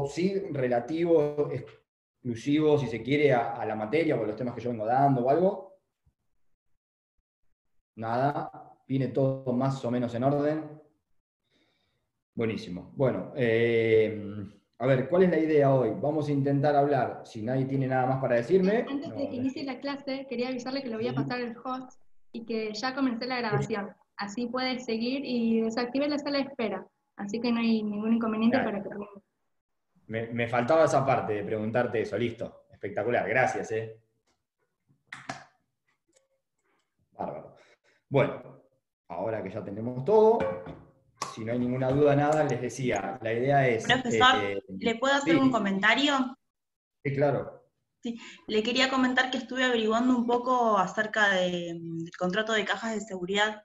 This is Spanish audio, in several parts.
sí relativo, exclusivo, si se quiere, a la materia o a los temas que yo vengo dando o algo? Nada, viene todo más o menos en orden. Buenísimo. Bueno, a ver, ¿cuál es la idea hoy? Vamos a intentar hablar, si nadie tiene nada más para decirme. Antes de No, que inicie la clase, quería avisarle que le voy a pasar el host y que ya comencé la grabación. Así puede seguir y desactive la sala de espera. Así que no hay ningún inconveniente para que termine. me faltaba esa parte de preguntarte eso, listo. Espectacular, gracias, Bárbaro. Bueno, ahora que ya tenemos todo, si no hay ninguna duda, nada, les decía, la idea es... Profesor, ¿le puedo hacer un sí, comentario? sí, claro. Sí, le quería comentar que estuve averiguando un poco acerca del contrato de cajas de seguridad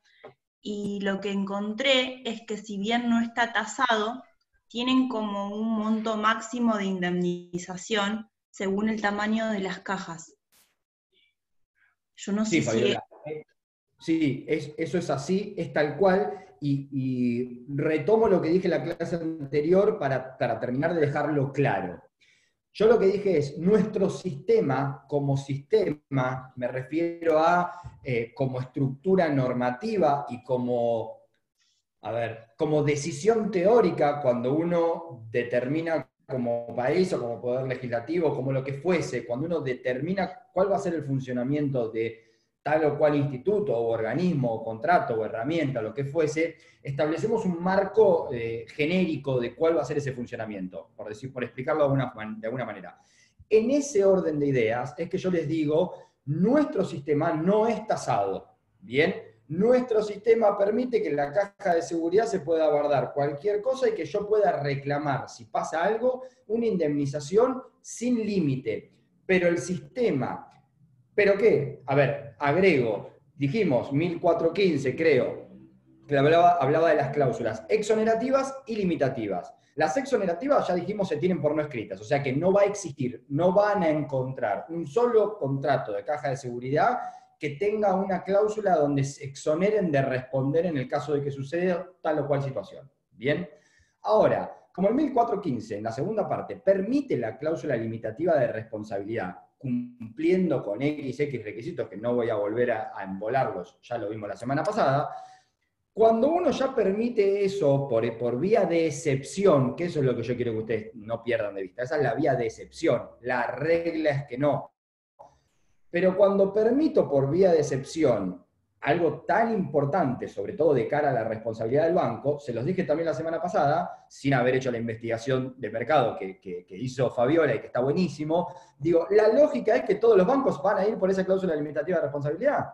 y lo que encontré es que si bien no está tasado, tienen como un monto máximo de indemnización según el tamaño de las cajas. Yo no Sí, sé si... Fabiola. Sí, eso es así, es tal cual, y retomo lo que dije en la clase anterior para terminar de dejarlo claro. Yo lo que dije es, nuestro sistema, como sistema, me refiero a como estructura normativa y como, a ver, como decisión teórica, cuando uno determina como país o como poder legislativo, como lo que fuese, cuando uno determina cuál va a ser el funcionamiento de tal o cual instituto o organismo o contrato o herramienta, lo que fuese, establecemos un marco genérico de cuál va a ser ese funcionamiento, por explicarlo de alguna manera. En ese orden de ideas es que yo les digo, nuestro sistema no es tasado, ¿bien? Nuestro sistema permite que en la caja de seguridad se pueda guardar cualquier cosa y que yo pueda reclamar, si pasa algo, una indemnización sin límite. Pero el sistema, ¿pero qué? A ver, agrego, dijimos 1415, creo, que hablaba de las cláusulas exonerativas y limitativas. Las exonerativas, ya dijimos, se tienen por no escritas, o sea que no va a existir, no van a encontrar un solo contrato de caja de seguridad que tenga una cláusula donde se exoneren de responder en el caso de que suceda tal o cual situación. ¿Bien? Ahora, como el 1415, en la segunda parte, permite la cláusula limitativa de responsabilidad, cumpliendo con XX requisitos, que no voy a volver a embolarlos, ya lo vimos la semana pasada, cuando uno ya permite eso por vía de excepción, que eso es lo que yo quiero que ustedes no pierdan de vista, esa es la vía de excepción, la regla es que no. Pero cuando permito por vía de excepción algo tan importante, sobre todo de cara a la responsabilidad del banco, se los dije también la semana pasada, sin haber hecho la investigación de mercado que hizo Fabiola y que está buenísimo, digo, la lógica es que todos los bancos van a ir por esa cláusula limitativa de responsabilidad,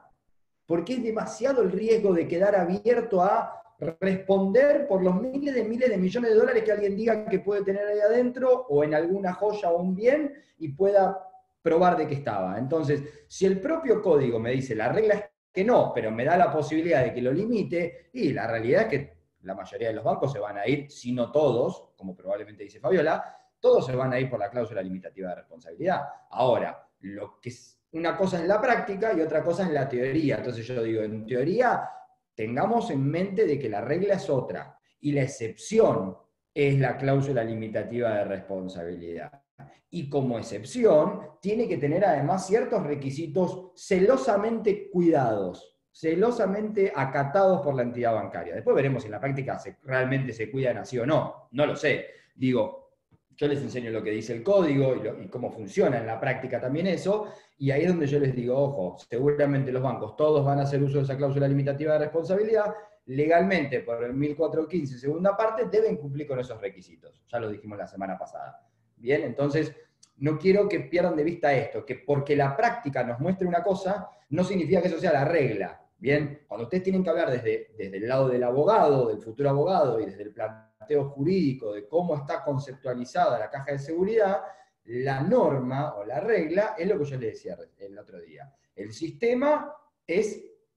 porque es demasiado el riesgo de quedar abierto a responder por los miles de millones de dólares que alguien diga que puede tener ahí adentro, o en alguna joya o un bien, y pueda probar de qué estaba. Entonces, si el propio código me dice la regla es que no, pero me da la posibilidad de que lo limite, y la realidad es que la mayoría de los bancos se van a ir, si no todos, como probablemente dice Fabiola, todos se van a ir por la cláusula limitativa de responsabilidad. Ahora, lo que una cosa es la práctica y otra cosa es la teoría. Entonces yo digo, en teoría, tengamos en mente de que la regla es otra y la excepción es la cláusula limitativa de responsabilidad. Y como excepción, tiene que tener además ciertos requisitos celosamente cuidados, celosamente acatados por la entidad bancaria. Después veremos si en la práctica realmente se cuidan así o no. No lo sé. Digo, yo les enseño lo que dice el código y cómo funciona en la práctica también eso, y ahí es donde yo les digo, ojo, seguramente los bancos todos van a hacer uso de esa cláusula limitativa de responsabilidad, legalmente por el 1415 segunda parte deben cumplir con esos requisitos. Ya lo dijimos la semana pasada. Bien, entonces no quiero que pierdan de vista esto, que porque la práctica nos muestre una cosa, no significa que eso sea la regla. Bien, cuando ustedes tienen que hablar desde el lado del abogado, del futuro abogado, y desde el planteo jurídico de cómo está conceptualizada la caja de seguridad, la norma o la regla es lo que yo les decía el otro día. El sistema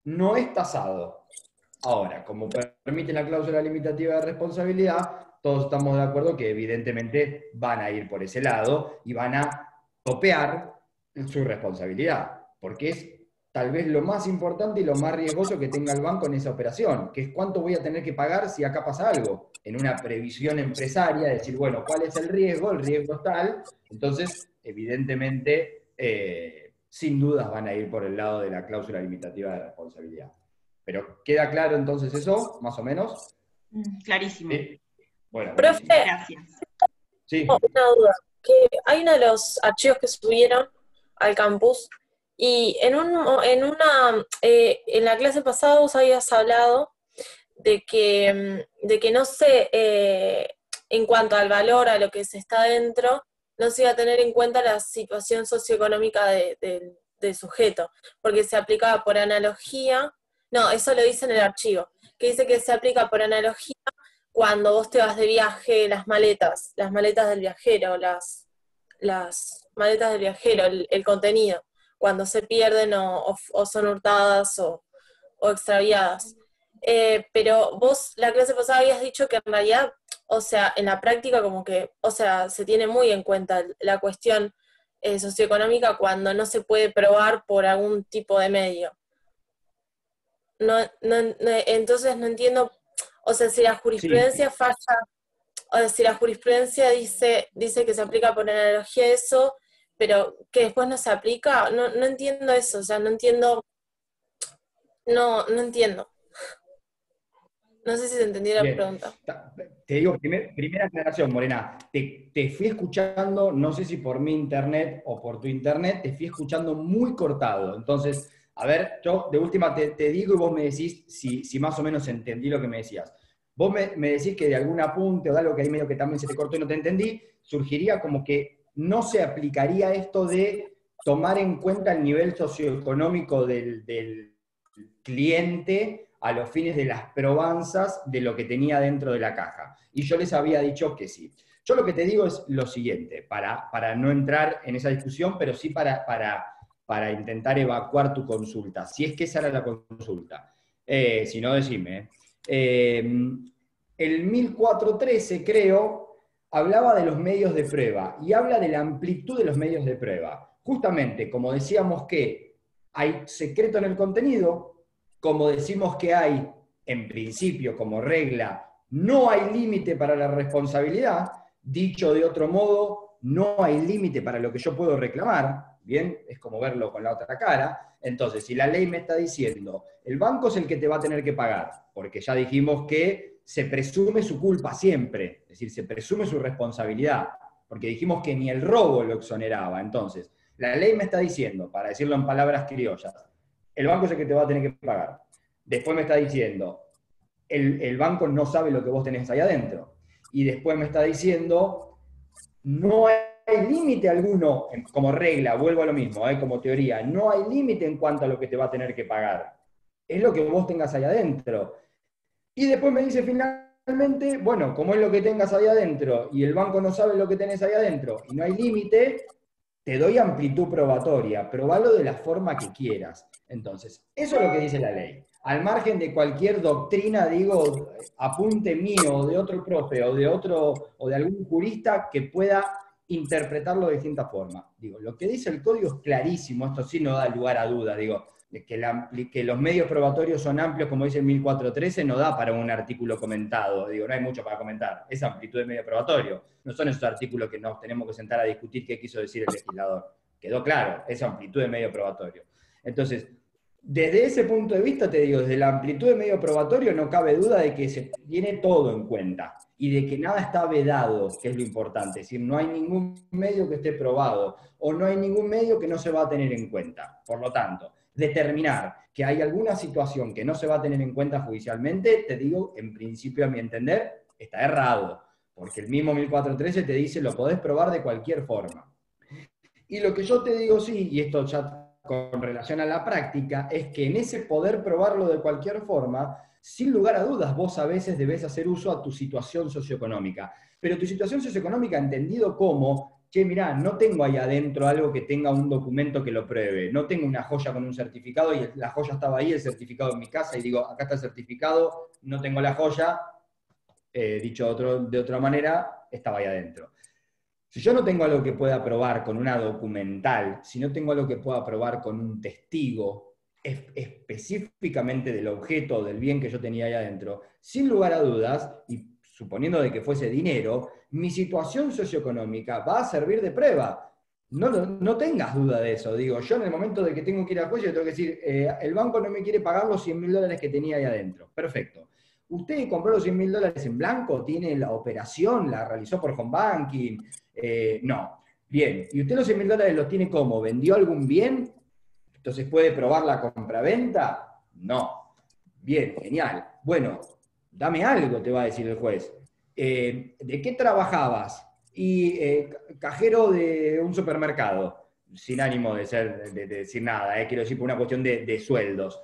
no es tasado. Ahora, como permite la cláusula limitativa de responsabilidad, todos estamos de acuerdo que evidentemente van a ir por ese lado y van a topear su responsabilidad, porque es tal vez lo más importante y lo más riesgoso que tenga el banco en esa operación, que es cuánto voy a tener que pagar si acá pasa algo, en una previsión empresaria, decir, bueno, ¿cuál es el riesgo? El riesgo es tal, entonces, evidentemente, sin dudas van a ir por el lado de la cláusula limitativa de responsabilidad. Pero, ¿queda claro entonces eso, más o menos? Clarísimo. ¿Sí? Bueno, Profe, buenísimo. Gracias. Sí. una duda, que hay uno de los archivos que subieron al campus y en la clase pasada vos habías hablado de que no sé, en cuanto al valor, a lo que se está dentro, no se iba a tener en cuenta la situación socioeconómica del sujeto, porque se aplicaba por analogía, no, eso lo dice en el archivo, que dice que se aplica por analogía cuando vos te vas de viaje, las maletas del viajero, las maletas del viajero, el contenido, cuando se pierden o son hurtadas o extraviadas. Pero vos la clase pasada habías dicho que en realidad, o sea, en la práctica como que, o sea, se tiene muy en cuenta la cuestión socioeconómica cuando no se puede probar por algún tipo de medio. Entonces no entiendo, o sea, si la jurisprudencia Sí. falla, o sea, si la jurisprudencia dice que se aplica por analogía a eso, pero que después no se aplica, no entiendo eso, o sea, no entiendo. No sé si te entendí la Bien. pregunta. Te digo, primera aclaración, Morena. Te fui escuchando, no sé si por mi internet o por tu internet, te fui escuchando muy cortado. Entonces, a ver, yo de última te digo y vos me decís si más o menos entendí lo que me decías. Vos me decís que de algún apunte o de algo que ahí medio que también se te cortó y no te entendí, surgiría como que no se aplicaría esto de tomar en cuenta el nivel socioeconómico del cliente a los fines de las probanzas de lo que tenía dentro de la caja. Y yo les había dicho que sí. Yo lo que te digo es lo siguiente, para no entrar en esa discusión, pero sí para intentar evacuar tu consulta, si es que esa era la consulta. Si no, decime. El 1413, creo, hablaba de los medios de prueba y habla de la amplitud de los medios de prueba. Justamente, como decíamos que hay secreto en el contenido, como decimos que hay, en principio, como regla, no hay límite para la responsabilidad, dicho de otro modo, no hay límite para lo que yo puedo reclamar, ¿bien? Es como verlo con la otra cara. Entonces, si la ley me está diciendo, el banco es el que te va a tener que pagar, porque ya dijimos que se presume su culpa siempre, es decir, se presume su responsabilidad, porque dijimos que ni el robo lo exoneraba. Entonces, la ley me está diciendo, para decirlo en palabras criollas, el banco es el que te va a tener que pagar. Después me está diciendo, el banco no sabe lo que vos tenés ahí adentro. Y después me está diciendo, no hay límite alguno, como regla, vuelvo a lo mismo, como teoría, no hay límite en cuanto a lo que te va a tener que pagar. Es lo que vos tengas ahí adentro. Y después me dice finalmente, bueno, como es lo que tengas ahí adentro y el banco no sabe lo que tenés ahí adentro y no hay límite, te doy amplitud probatoria, probalo de la forma que quieras. Entonces, eso es lo que dice la ley. Al margen de cualquier doctrina, digo, apunte mío o de otro profe o de algún jurista que pueda interpretarlo de distinta forma. Digo, lo que dice el código es clarísimo, esto sí no da lugar a duda, digo, que los medios probatorios son amplios, como dice el 1413, no da para un artículo comentado, digo, no hay mucho para comentar, es amplitud de medio probatorio, no son esos artículos que nos tenemos que sentar a discutir qué quiso decir el legislador. Quedó claro, es amplitud de medio probatorio. Entonces, desde ese punto de vista, te digo, desde la amplitud de medio probatorio no cabe duda de que se tiene todo en cuenta y de que nada está vedado, que es lo importante. Es decir, no hay ningún medio que esté probado o no hay ningún medio que no se va a tener en cuenta. Por lo tanto, determinar que hay alguna situación que no se va a tener en cuenta judicialmente, te digo, en principio, a mi entender, está errado. Porque el mismo 1413 te dice, lo podés probar de cualquier forma. Y lo que yo te digo, sí, y esto ya con relación a la práctica, es que en ese poder probarlo de cualquier forma, sin lugar a dudas, vos a veces debés hacer uso a tu situación socioeconómica. Pero tu situación socioeconómica entendido como, che, mirá, no tengo ahí adentro algo que tenga un documento que lo pruebe, no tengo una joya con un certificado y la joya estaba ahí, el certificado en mi casa, y digo, acá está el certificado, no tengo la joya, dicho de otra manera, estaba ahí adentro. Si yo no tengo algo que pueda probar con una documental, si no tengo algo que pueda probar con un testigo, específicamente del objeto, del bien que yo tenía ahí adentro, sin lugar a dudas, y suponiendo de que fuese dinero, mi situación socioeconómica va a servir de prueba. No tengas duda de eso. Digo, yo en el momento de que tengo que ir al juez, yo tengo que decir, el banco no me quiere pagar los $100.000 que tenía ahí adentro. Perfecto. ¿Usted compró los $100.000 en blanco? ¿Tiene la operación? ¿La realizó por home banking? No. Bien. ¿Y usted los $100.000 los tiene cómo? ¿Vendió algún bien? Entonces, ¿puede probar la compraventa? No. Bien, genial. Bueno, dame algo, te va a decir el juez. ¿De qué trabajabas? Y cajero de un supermercado, sin ánimo de decir nada, quiero decir por una cuestión de sueldos.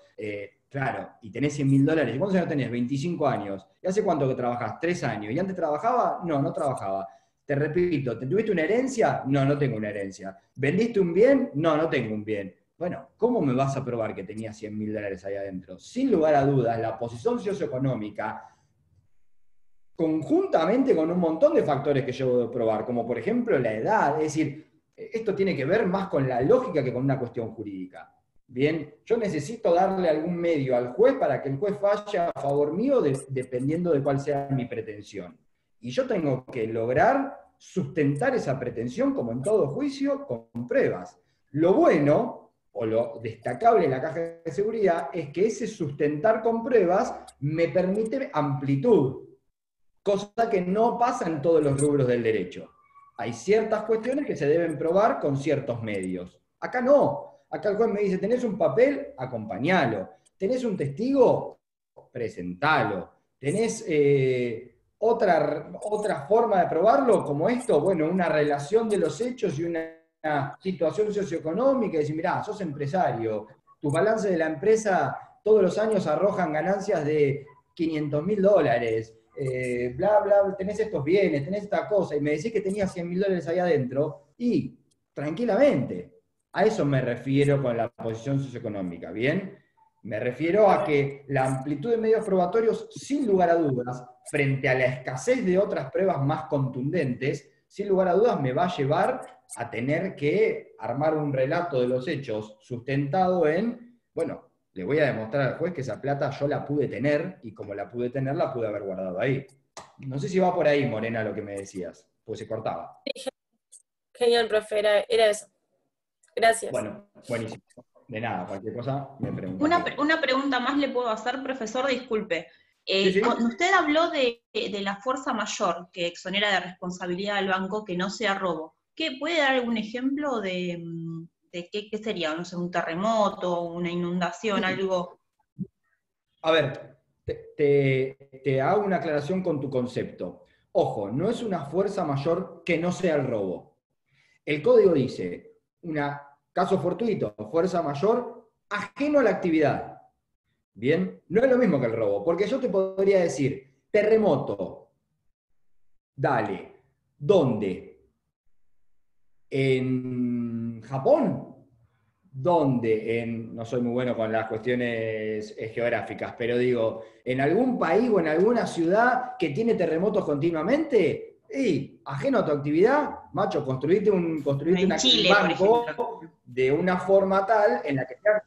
Claro, y tenés $100.000. ¿Cuántos años tenés? 25 años. ¿Y hace cuánto que trabajás? 3 años. ¿Y antes trabajaba? No, no trabajaba. Te repito, ¿tuviste una herencia? No, no tengo una herencia. ¿Vendiste un bien? No, no tengo un bien. Bueno, ¿cómo me vas a probar que tenías $100.000 ahí adentro? Sin lugar a dudas, la posición socioeconómica, conjuntamente con un montón de factores que yo debo probar, como por ejemplo la edad, es decir, esto tiene que ver más con la lógica que con una cuestión jurídica. Bien, yo necesito darle algún medio al juez para que el juez falle a favor mío dependiendo de cuál sea mi pretensión. Y yo tengo que lograr sustentar esa pretensión, como en todo juicio, con pruebas. Lo bueno, o lo destacable en la caja de seguridad, es que ese sustentar con pruebas me permite amplitud, cosa que no pasa en todos los rubros del derecho. Hay ciertas cuestiones que se deben probar con ciertos medios. Acá no. Acá el juez me dice, ¿tenés un papel? Acompañalo. ¿Tenés un testigo? Presentalo. ¿Tenés otra forma de probarlo como esto? Bueno, una relación de los hechos y una situación socioeconómica, y decir, mirá, sos empresario, tus balances de la empresa todos los años arrojan ganancias de $500.000, bla, bla, tenés estos bienes, tenés esta cosa, y me decís que tenías $100.000 ahí adentro, y tranquilamente, a eso me refiero con la posición socioeconómica, ¿bien? Me refiero a que la amplitud de medios probatorios, sin lugar a dudas, frente a la escasez de otras pruebas más contundentes, sin lugar a dudas me va a llevar a tener que armar un relato de los hechos sustentado en, bueno, le voy a demostrar al juez que esa plata yo la pude tener, y como la pude tener, la pude haber guardado ahí. No sé si va por ahí, Morena, lo que me decías, pues se cortaba. Genial, profe, era eso. Gracias. Bueno, buenísimo. De nada, cualquier cosa me pregunta. Una pregunta más le puedo hacer, profesor, disculpe. Sí. Cuando usted habló de la fuerza mayor que exonera de responsabilidad al banco que no sea robo, ¿puede dar algún ejemplo de qué sería? No sé, un terremoto, una inundación, algo. A ver, te hago una aclaración con tu concepto. Ojo, no es una fuerza mayor que no sea el robo. El código dice, caso fortuito, fuerza mayor ajeno a la actividad. Bien, no es lo mismo que el robo, porque yo te podría decir, terremoto, dale, ¿dónde? ¿En Japón? ¿Dónde? No soy muy bueno con las cuestiones geográficas, pero digo, ¿en algún país o en alguna ciudad que tiene terremotos continuamente? Y ajeno a tu actividad, macho, construirte un Chile, banco de una forma tal en la que sea,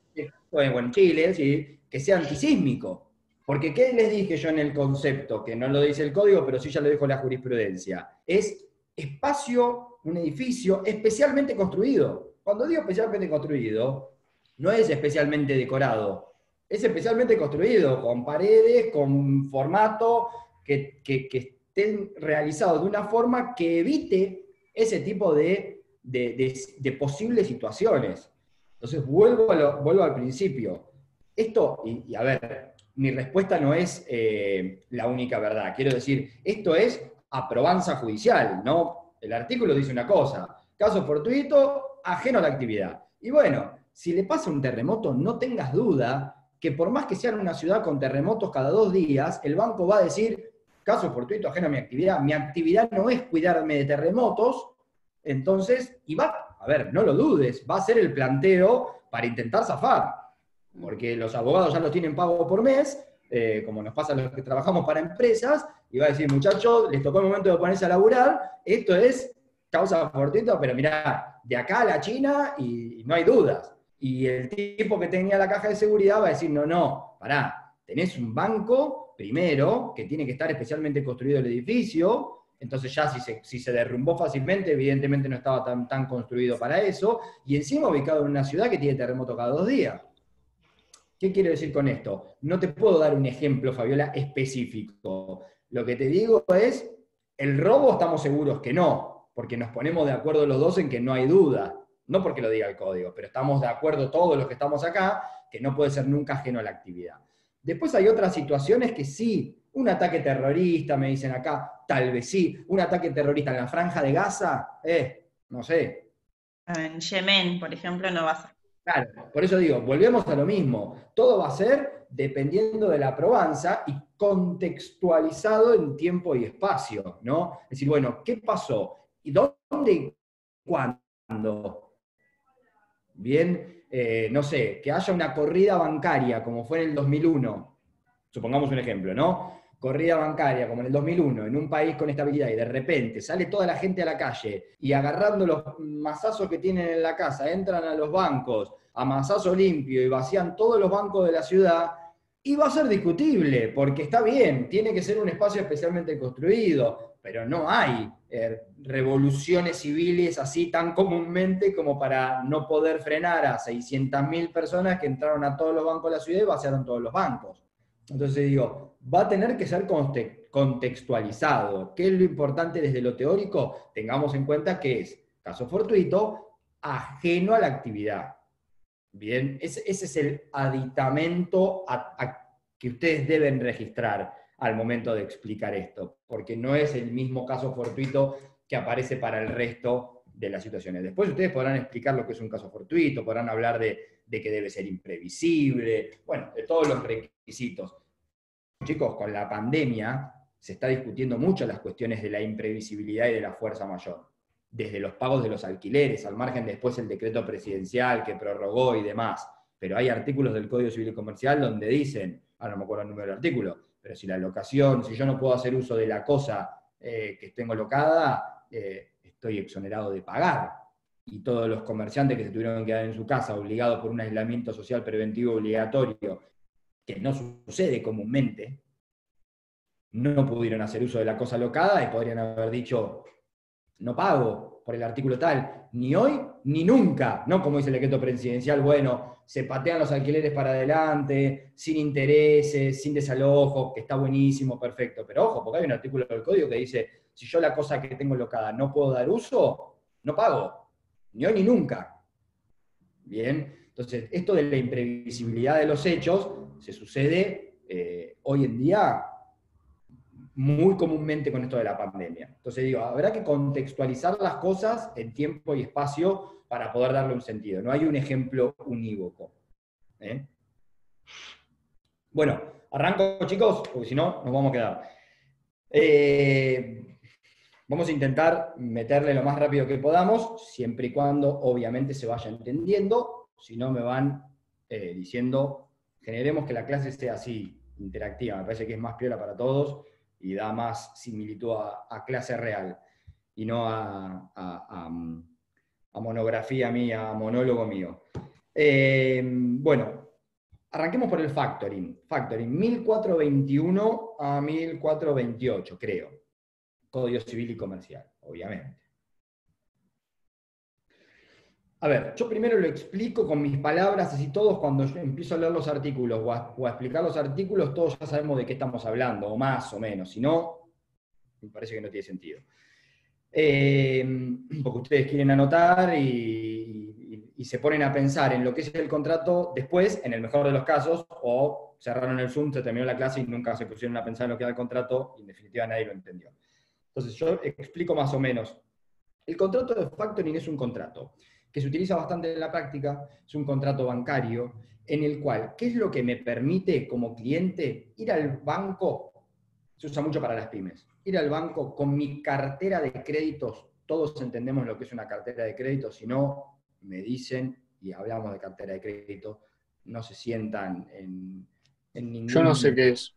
bueno, en Chile, sí, que sea antisísmico. Porque ¿qué les dije yo en el concepto? Que no lo dice el código, pero sí ya lo dijo la jurisprudencia. Es espacio, un edificio especialmente construido. Cuando digo especialmente construido, no es especialmente decorado, es especialmente construido, con paredes, con formato, que estén realizados de una forma que evite ese tipo de posibles situaciones. Entonces, vuelvo al principio. Esto, y a ver, mi respuesta no es la única verdad. Quiero decir, esto es aprobanza judicial, ¿no? El artículo dice una cosa, caso fortuito, ajeno a la actividad. Y bueno, si le pasa un terremoto, no tengas duda que por más que sea en una ciudad con terremotos cada 2 días, el banco va a decir, caso fortuito, ajeno a mi actividad no es cuidarme de terremotos, entonces, y va, a ver, no lo dudes, va a ser el planteo para intentar zafar, porque los abogados ya los tienen pago por mes, como nos pasa a los que trabajamos para empresas, y va a decir, muchachos, les tocó el momento de ponerse a laburar, esto es causa fortuita, pero mirá, de acá a la China y no hay dudas. Y el tipo que tenía la caja de seguridad va a decir, no, pará, tenés un banco, primero, que tiene que estar especialmente construido el edificio, entonces ya si se derrumbó fácilmente, evidentemente no estaba tan construido para eso, y encima ubicado en una ciudad que tiene terremoto cada 2 días. ¿Qué quiero decir con esto? No te puedo dar un ejemplo, Fabiola, específico. Lo que te digo es, el robo estamos seguros que no, porque nos ponemos de acuerdo los dos en que no hay duda. No porque lo diga el código, pero estamos de acuerdo todos los que estamos acá, que no puede ser nunca ajeno a la actividad. Después hay otras situaciones que sí, un ataque terrorista, me dicen acá, tal vez sí, un ataque terrorista en la Franja de Gaza, no sé. En Yemen, por ejemplo, no va a ser. Claro, por eso digo, volvemos a lo mismo. Todo va a ser dependiendo de la probanza y contextualizado en tiempo y espacio, ¿no? Es decir, bueno, ¿qué pasó? ¿Y dónde y cuándo? Bien, no sé, que haya una corrida bancaria como fue en el 2001, supongamos un ejemplo, ¿no? Corrida bancaria como en el 2001, en un país con estabilidad, y de repente sale toda la gente a la calle y agarrando los mazazos que tienen en la casa, entran a los bancos a mazazo limpio y vacían todos los bancos de la ciudad, y va a ser discutible, porque está bien, tiene que ser un espacio especialmente construido, pero no hay revoluciones civiles así tan comúnmente como para no poder frenar a 600.000 personas que entraron a todos los bancos de la ciudad y vaciaron todos los bancos. Entonces digo, va a tener que ser contextualizado. ¿Qué es lo importante desde lo teórico? Tengamos en cuenta que es caso fortuito, ajeno a la actividad. Bien, ese es el aditamento que ustedes deben registrar al momento de explicar esto, porque no es el mismo caso fortuito que aparece para el resto de las situaciones. Después ustedes podrán explicar lo que es un caso fortuito, podrán hablar de que debe ser imprevisible, bueno, de todos los requisitos. Chicos, con la pandemia se está discutiendo mucho las cuestiones de la imprevisibilidad y de la fuerza mayor, desde los pagos de los alquileres, al margen después el decreto presidencial que prorrogó y demás. Pero hay artículos del Código Civil y Comercial donde dicen, ahora no me acuerdo el número del artículo, pero si la locación, si yo no puedo hacer uso de la cosa que tengo locada, estoy exonerado de pagar. Y todos los comerciantes que se tuvieron que quedar en su casa obligados por un aislamiento social preventivo obligatorio, que no sucede comúnmente, no pudieron hacer uso de la cosa locada y podrían haber dicho, no pago por el artículo tal, ni hoy ni nunca, no como dice el decreto presidencial, bueno, se patean los alquileres para adelante, sin intereses, sin desalojo, que está buenísimo, perfecto, pero ojo, porque hay un artículo del código que dice, si yo la cosa que tengo locada no puedo dar uso, no pago, ni hoy ni nunca. Bien, entonces esto de la imprevisibilidad de los hechos se sucede hoy en día muy comúnmente con esto de la pandemia. Entonces digo, habrá que contextualizar las cosas en tiempo y espacio para poder darle un sentido. No hay un ejemplo unívoco. Bueno, arranco, chicos, porque si no, nos vamos a quedar. Vamos a intentar meterle lo más rápido que podamos, siempre y cuando obviamente se vaya entendiendo. Si no, me van diciendo, generemos que la clase sea así, interactiva. Me parece que es más piola para todos y da más similitud a clase real, y no a monografía mía, a monólogo mío. Bueno, arranquemos por el factoring. Factoring, 1421 a 1428, creo. Código Civil y Comercial, obviamente. A ver, yo primero lo explico con mis palabras, así todos cuando yo empiezo a leer los artículos o a explicar los artículos, todos ya sabemos de qué estamos hablando, o más o menos, si no, me parece que no tiene sentido. Porque ustedes quieren anotar y se ponen a pensar en lo que es el contrato después, en el mejor de los casos, o cerraron el Zoom, se terminó la clase y nunca se pusieron a pensar en lo que era el contrato, y en definitiva nadie lo entendió. Entonces yo explico más o menos. El contrato de factoring es un contrato que se utiliza bastante en la práctica, es un contrato bancario, en el cual, ¿qué es lo que me permite como cliente ir al banco? Se usa mucho para las pymes. Ir al banco con mi cartera de créditos, todos entendemos lo que es una cartera de créditos, si no, me dicen, y hablamos de cartera de crédito, no se sientan en ningún... Yo no sé qué es.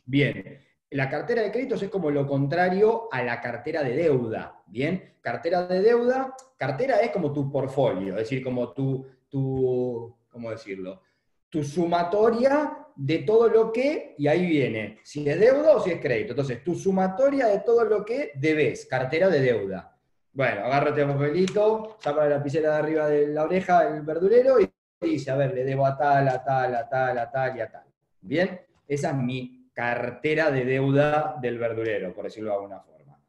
Bien, la cartera de créditos es como lo contrario a la cartera de deuda, ¿bien? Cartera de deuda, cartera es como tu portfolio, es decir, como tu ¿cómo decirlo? Tu sumatoria de todo lo que, y ahí viene, si es deuda o si es crédito. Entonces, tu sumatoria de todo lo que debes, cartera de deuda. Bueno, agárrate el papelito, saca la lapicera de arriba de la oreja del verdulero y dice, a ver, le debo a tal, a tal, a tal, a tal y a tal. ¿Bien? Esa es mi cartera de deuda del verdulero, por decirlo de alguna forma.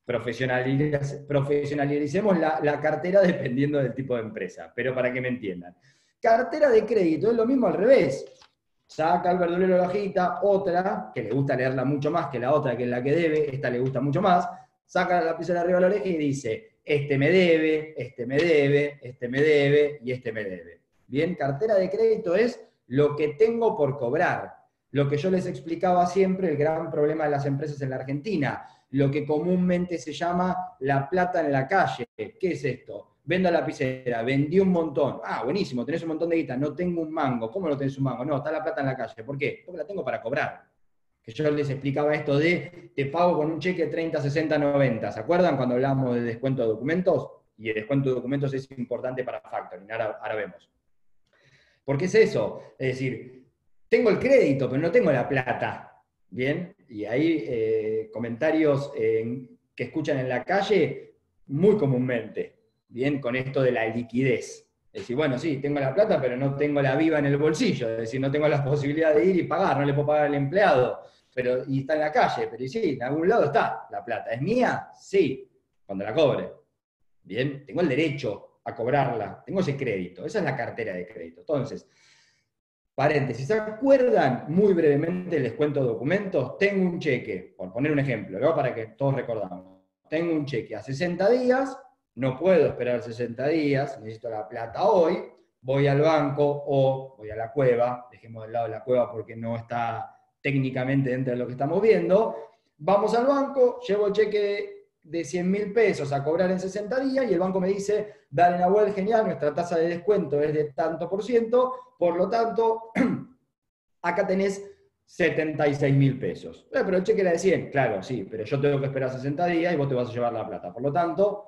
Profesionalicemos la cartera dependiendo del tipo de empresa, pero para que me entiendan. Cartera de crédito es lo mismo al revés. Saca el verdulero la hojita, otra, que le gusta leerla mucho más que la otra, que es la que debe, esta le gusta mucho más, saca la lapicera arriba de la oreja y dice, este me debe, este me debe, este me debe y este me debe. Bien, cartera de crédito es lo que tengo por cobrar. Lo que yo les explicaba siempre, el gran problema de las empresas en la Argentina, lo que comúnmente se llama la plata en la calle. ¿Qué es esto? Vendo lapicera, vendí un montón. Ah, buenísimo, tenés un montón de guita, no tengo un mango. ¿Cómo no tenés un mango? No, está la plata en la calle. ¿Por qué? Porque la tengo para cobrar. Que yo les explicaba esto de, te pago con un cheque 30, 60, 90. ¿Se acuerdan cuando hablábamos de descuento de documentos? Y el descuento de documentos es importante para factoring, ahora vemos. ¿Por qué es eso? Es decir, tengo el crédito, pero no tengo la plata. ¿Bien? Y ahí comentarios que escuchan en la calle muy comúnmente. Bien, con esto de la liquidez. Es decir, bueno, sí, tengo la plata, pero no tengo la viva en el bolsillo. Es decir, no tengo la posibilidad de ir y pagar, no le puedo pagar al empleado. Y está en la calle, pero sí, en algún lado está la plata. ¿Es mía? Sí, cuando la cobre. Bien, tengo el derecho a cobrarla, tengo ese crédito. Esa es la cartera de crédito. Entonces, paréntesis, ¿se acuerdan muy brevemente el descuento de documentos? Tengo un cheque, por poner un ejemplo, ¿no? Para que todos recordamos. Tengo un cheque a 60 días, no puedo esperar 60 días, necesito la plata hoy, voy al banco o voy a la cueva, dejemos de lado la cueva porque no está técnicamente dentro de lo que estamos viendo, vamos al banco, llevo el cheque de 100.000 pesos a cobrar en 60 días y el banco me dice, dale Nahuel, genial, nuestra tasa de descuento es de tanto por ciento, por lo tanto, acá tenés 76.000 pesos. Pero el cheque era de 100, claro, sí, pero yo tengo que esperar 60 días y vos te vas a llevar la plata. Por lo tanto,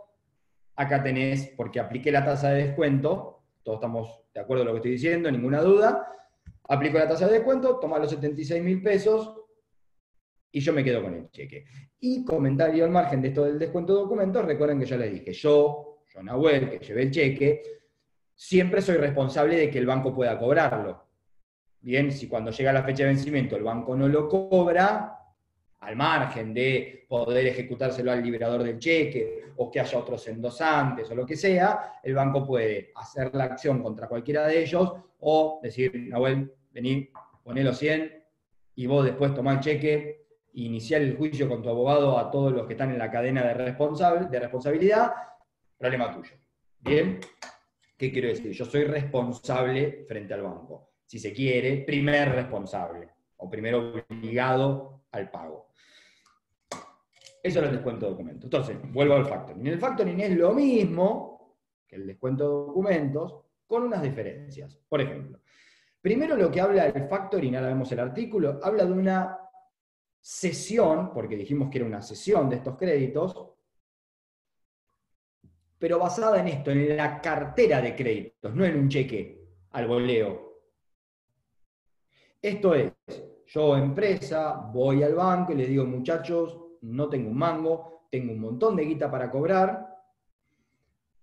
acá tenés, porque apliqué la tasa de descuento, todos estamos de acuerdo con lo que estoy diciendo, ninguna duda, aplico la tasa de descuento, toma los 76.000 pesos y yo me quedo con el cheque. Y comentario al margen de esto del descuento de documentos, recuerden que yo les dije, yo Nahuel, que llevé el cheque, siempre soy responsable de que el banco pueda cobrarlo. Bien, si cuando llega la fecha de vencimiento el banco no lo cobra, al margen de poder ejecutárselo al liberador del cheque, o que haya otros endosantes, o lo que sea, el banco puede hacer la acción contra cualquiera de ellos, o decir, Nahuel, vení, poné los 100, y vos después tomá el cheque, e iniciar el juicio con tu abogado a todos los que están en la cadena de responsabilidad, problema tuyo. ¿Bien? ¿Qué quiero decir? Yo soy responsable frente al banco. Si se quiere, primer responsable, o primero obligado al pago. Eso es el descuento de documentos. Entonces, vuelvo al factoring. El factoring es lo mismo que el descuento de documentos, con unas diferencias. Por ejemplo, primero lo que habla el factoring, ahora vemos el artículo, habla de una cesión, porque dijimos que era una cesión de estos créditos, pero basada en esto, en la cartera de créditos, no en un cheque al voleo. Esto es, yo empresa, voy al banco y les digo, muchachos, no tengo un mango, tengo un montón de guita para cobrar,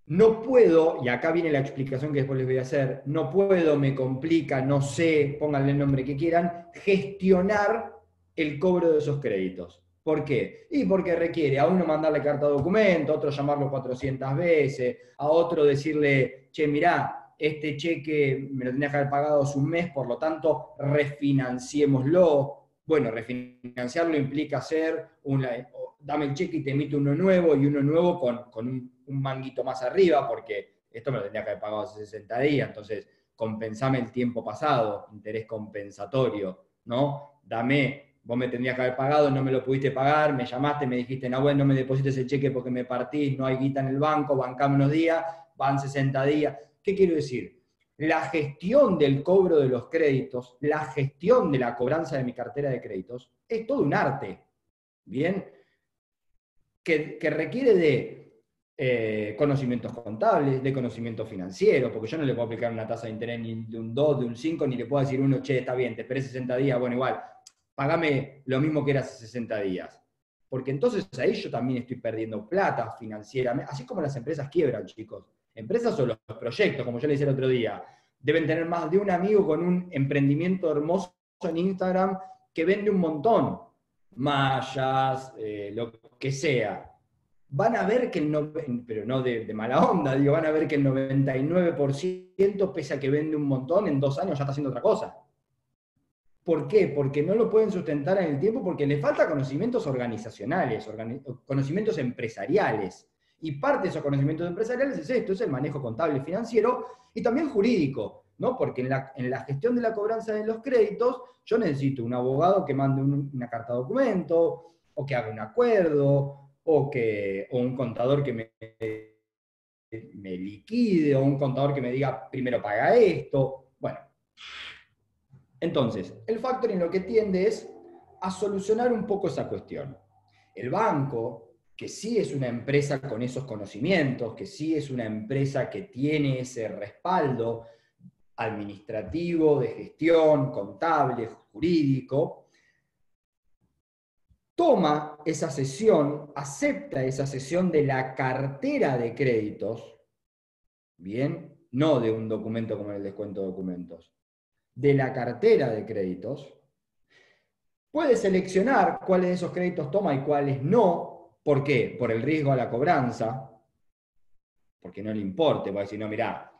no puedo, y acá viene la explicación que después les voy a hacer, no puedo, me complica, no sé, pónganle el nombre que quieran, gestionar el cobro de esos créditos. ¿Por qué? Y porque requiere a uno mandarle carta de documento, a otro llamarlo 400 veces, a otro decirle, che, mirá, este cheque me lo tenías que haber pagado hace un mes, por lo tanto, refinanciémoslo. Bueno, refinanciarlo implica hacer dame el cheque y te emito uno nuevo, y uno nuevo con un manguito más arriba, porque esto me lo tendría que haber pagado hace 60 días, entonces compensame el tiempo pasado, interés compensatorio, ¿no? Vos me tendrías que haber pagado, no me lo pudiste pagar, me llamaste, me dijiste, no, bueno, no me deposites el cheque porque me partís, no hay guita en el banco, bancame unos días, van 60 días. ¿Qué quiero decir? La gestión del cobro de los créditos, la gestión de la cobranza de mi cartera de créditos, es todo un arte, ¿bien? Que requiere de conocimientos contables, de conocimiento financiero, porque yo no le puedo aplicar una tasa de interés ni de un 2, de un 5, ni le puedo decir uno, che, está bien, te esperé 60 días, bueno, igual, pagame lo mismo que era hace 60 días. Porque entonces ahí yo también estoy perdiendo plata financieramente, así como las empresas quiebran, chicos. Empresas o los proyectos, como yo le decía el otro día, deben tener más de un amigo con un emprendimiento hermoso en Instagram que vende un montón, mallas, lo que sea. Van a ver que pero no de mala onda, digo, van a ver que el 99%, pese a que vende un montón, en 2 años ya está haciendo otra cosa. ¿Por qué? Porque no lo pueden sustentar en el tiempo, porque les falta conocimientos organizacionales, conocimientos empresariales. Y parte de esos conocimientos empresariales es esto, es el manejo contable financiero y también jurídico, ¿no? Porque en la gestión de la cobranza de los créditos, yo necesito un abogado que mande una carta de documento, o que haga un acuerdo, o un contador que me liquide, o un contador que me diga, primero paga esto. Bueno. Entonces, el factoring lo que tiende es a solucionar un poco esa cuestión. El banco, que sí es una empresa con esos conocimientos, que sí es una empresa que tiene ese respaldo administrativo, de gestión, contable, jurídico, toma esa cesión, acepta esa cesión de la cartera de créditos, ¿bien? No de un documento como el descuento de documentos, de la cartera de créditos, puede seleccionar cuáles de esos créditos toma y cuáles no. ¿Por qué? Por el riesgo a la cobranza, porque no le importe, va a decir, no, mirá,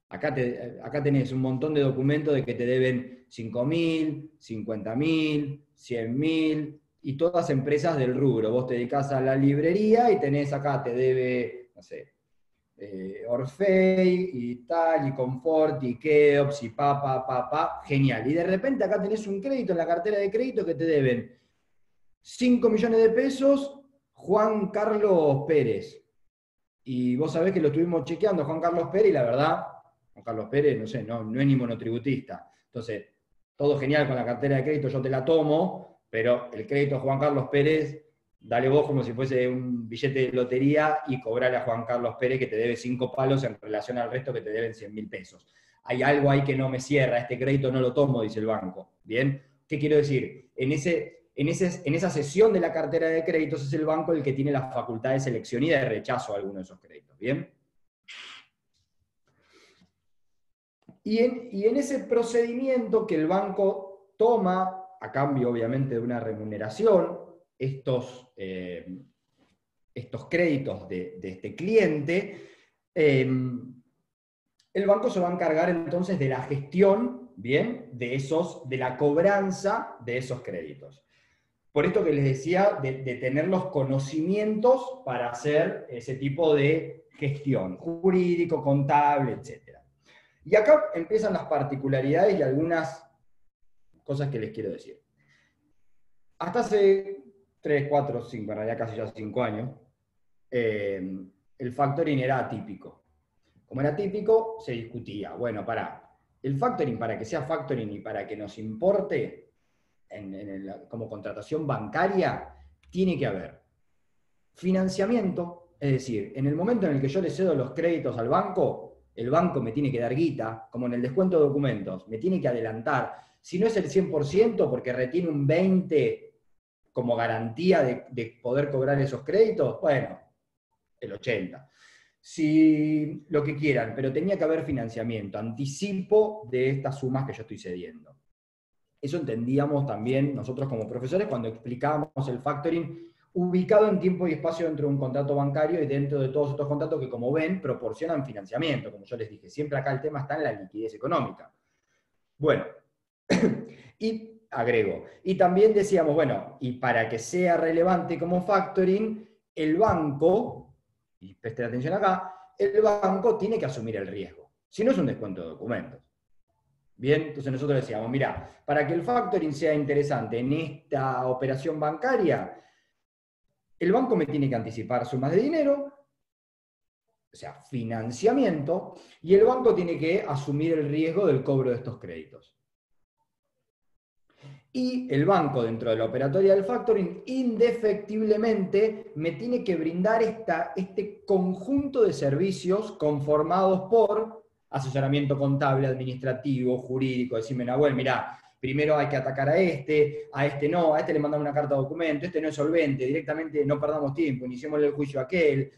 acá tenés un montón de documentos de que te deben 5.000, 50.000, 100.000, y todas empresas del rubro. Vos te dedicás a la librería y tenés acá, te debe, no sé, Orfei y tal, y Confort, y Keops, y genial. Y de repente acá tenés un crédito en la cartera de crédito que te deben 5 millones de pesos Juan Carlos Pérez. Y vos sabés que lo estuvimos chequeando Juan Carlos Pérez, y la verdad, Juan Carlos Pérez, no sé, no es ni monotributista. Entonces, todo genial con la cartera de crédito, yo te la tomo, pero el crédito Juan Carlos Pérez, dale vos como si fuese un billete de lotería y cobrale a Juan Carlos Pérez que te debe 5 palos en relación al resto que te deben 100.000 pesos. Hay algo ahí que no me cierra, este crédito no lo tomo, dice el banco. ¿Bien? ¿Qué quiero decir? En esa sesión de la cartera de créditos es el banco el que tiene la facultad de selección y de rechazo a alguno de esos créditos. ¿Bien? Y en ese procedimiento que el banco toma, a cambio obviamente de una remuneración, estos créditos de este cliente, el banco se va a encargar entonces de la gestión, ¿bien?, de la cobranza de esos créditos. Por esto que les decía de tener los conocimientos para hacer ese tipo de gestión, jurídico, contable, etc. Y acá empiezan las particularidades y algunas cosas que les quiero decir. Hasta hace 3, 4, 5, en realidad casi ya 5 años, el factoring era atípico. Como era atípico, se discutía, bueno, el factoring, para que sea factoring y para que nos importe como contratación bancaria, tiene que haber financiamiento, es decir, en el momento en el que yo le cedo los créditos al banco, el banco me tiene que dar guita, como en el descuento de documentos, me tiene que adelantar. Si no es el 100%, porque retiene un 20% como garantía de poder cobrar esos créditos, bueno, el 80%. Si lo que quieran, pero tenía que haber financiamiento, anticipo de estas sumas que yo estoy cediendo. Eso entendíamos también nosotros como profesores cuando explicábamos el factoring ubicado en tiempo y espacio dentro de un contrato bancario y dentro de todos estos contratos que, como ven, proporcionan financiamiento. Como yo les dije, siempre acá el tema está en la liquidez económica. Bueno, y agrego. Y también decíamos, bueno, y para que sea relevante como factoring, el banco, y presten atención acá, el banco tiene que asumir el riesgo. Si no es un descuento de documentos. Bien, entonces nosotros decíamos, mira, para que el factoring sea interesante en esta operación bancaria, el banco me tiene que anticipar sumas de dinero, o sea, financiamiento, y el banco tiene que asumir el riesgo del cobro de estos créditos. Y el banco, dentro de la operatoria del factoring, indefectiblemente me tiene que brindar este conjunto de servicios conformados por asesoramiento contable, administrativo, jurídico. Decirme, Nahuel, mirá, primero hay que atacar a este no, a este le mandamos una carta de documento, este no es solvente, directamente no perdamos tiempo, iniciémosle el juicio a aquel,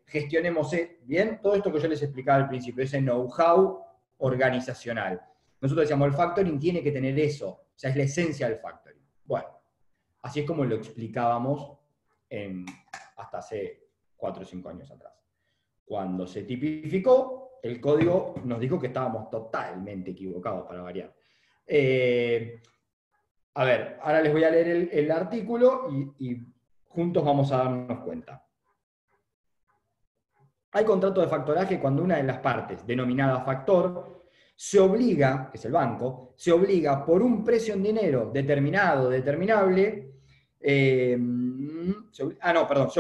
gestionemos, bien, todo esto que yo les explicaba al principio, ese know-how organizacional. Nosotros decíamos, el factoring tiene que tener eso, o sea, es la esencia del factoring. Bueno, así es como lo explicábamos hasta hace 4 o 5 años atrás. Cuando se tipificó, el código nos dijo que estábamos totalmente equivocados, para variar. A ver, ahora les voy a leer el artículo y juntos vamos a darnos cuenta. Hay contrato de factoraje cuando una de las partes, denominada factor, se obliga, que es el banco, se obliga por un precio en dinero determinado, determinable, se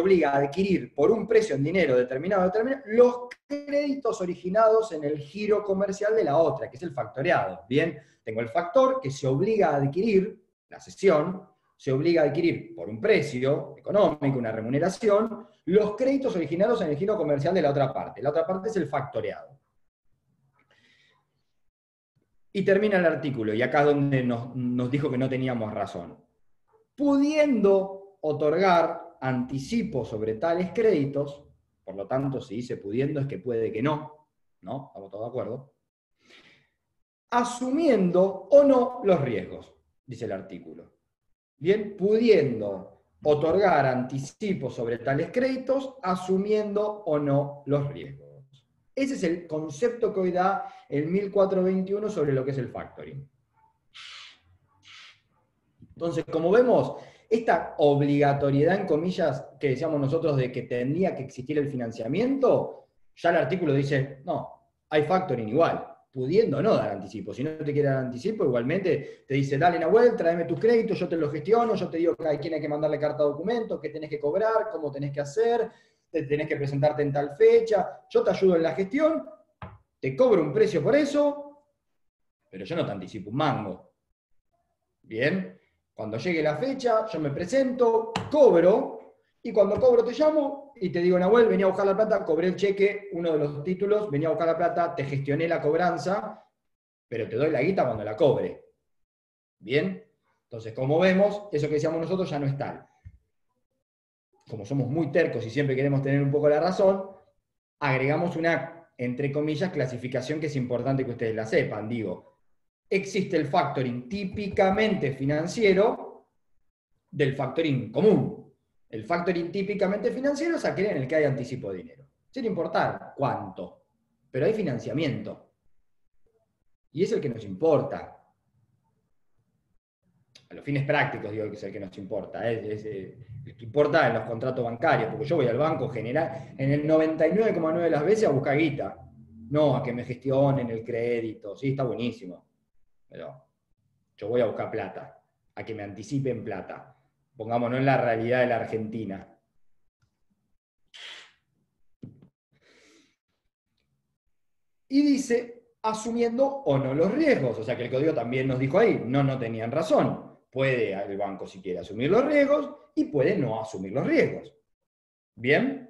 obliga a adquirir por un precio en dinero determinado, determinable, los créditos originados en el giro comercial de la otra, que es el factoreado. Bien, tengo el factor que se obliga a adquirir, la cesión, se obliga a adquirir por un precio económico, una remuneración, los créditos originados en el giro comercial de la otra parte. La otra parte es el factoreado. Y termina el artículo, y acá es donde nos dijo que no teníamos razón. Pudiendo otorgar anticipo sobre tales créditos, por lo tanto, si dice pudiendo es que puede que no, ¿no? ¿Estamos todos de acuerdo? Asumiendo o no los riesgos, dice el artículo. Bien, pudiendo otorgar anticipo sobre tales créditos, asumiendo o no los riesgos. Ese es el concepto que hoy da el 1421 sobre lo que es el factoring. Entonces, como vemos, esta obligatoriedad, en comillas, que decíamos nosotros de que tendría que existir el financiamiento, ya el artículo dice, no, hay factoring igual, pudiendo no dar anticipo. Si no te quiere dar anticipo, igualmente te dice, dale Nahuel, tráeme tus créditos, yo te los gestiono, yo te digo a quién hay que mandarle carta de documento, qué tenés que cobrar, cómo tenés que hacer, tenés que presentarte en tal fecha, yo te ayudo en la gestión, te cobro un precio por eso, pero yo no te anticipo un mango. Bien, cuando llegue la fecha, yo me presento, cobro, y cuando cobro te llamo y te digo, Nahuel, venía a buscar la plata, cobré el cheque, uno de los títulos, venía a buscar la plata, te gestioné la cobranza, pero te doy la guita cuando la cobre. Bien, entonces como vemos, eso que decíamos nosotros ya no es tal. Como somos muy tercos y siempre queremos tener un poco la razón, agregamos una, entre comillas, clasificación que es importante que ustedes la sepan. Digo, existe el factoring típicamente financiero del factoring común. El factoring típicamente financiero es aquel en el que hay anticipo de dinero. Sin importar cuánto, pero hay financiamiento. Y es el que nos importa. A los fines prácticos digo que es el que nos importa. El que importa en los contratos bancarios, porque yo voy al banco general en el 99,9 de las veces a buscar guita. No a que me gestionen el crédito. Sí, está buenísimo. Pero yo voy a buscar plata, a que me anticipen plata. Pongámonos en la realidad de la Argentina. Y dice, asumiendo o no los riesgos. O sea que el código también nos dijo ahí, no tenían razón. Puede el banco, si quiere, asumir los riesgos y puede no asumir los riesgos. ¿Bien?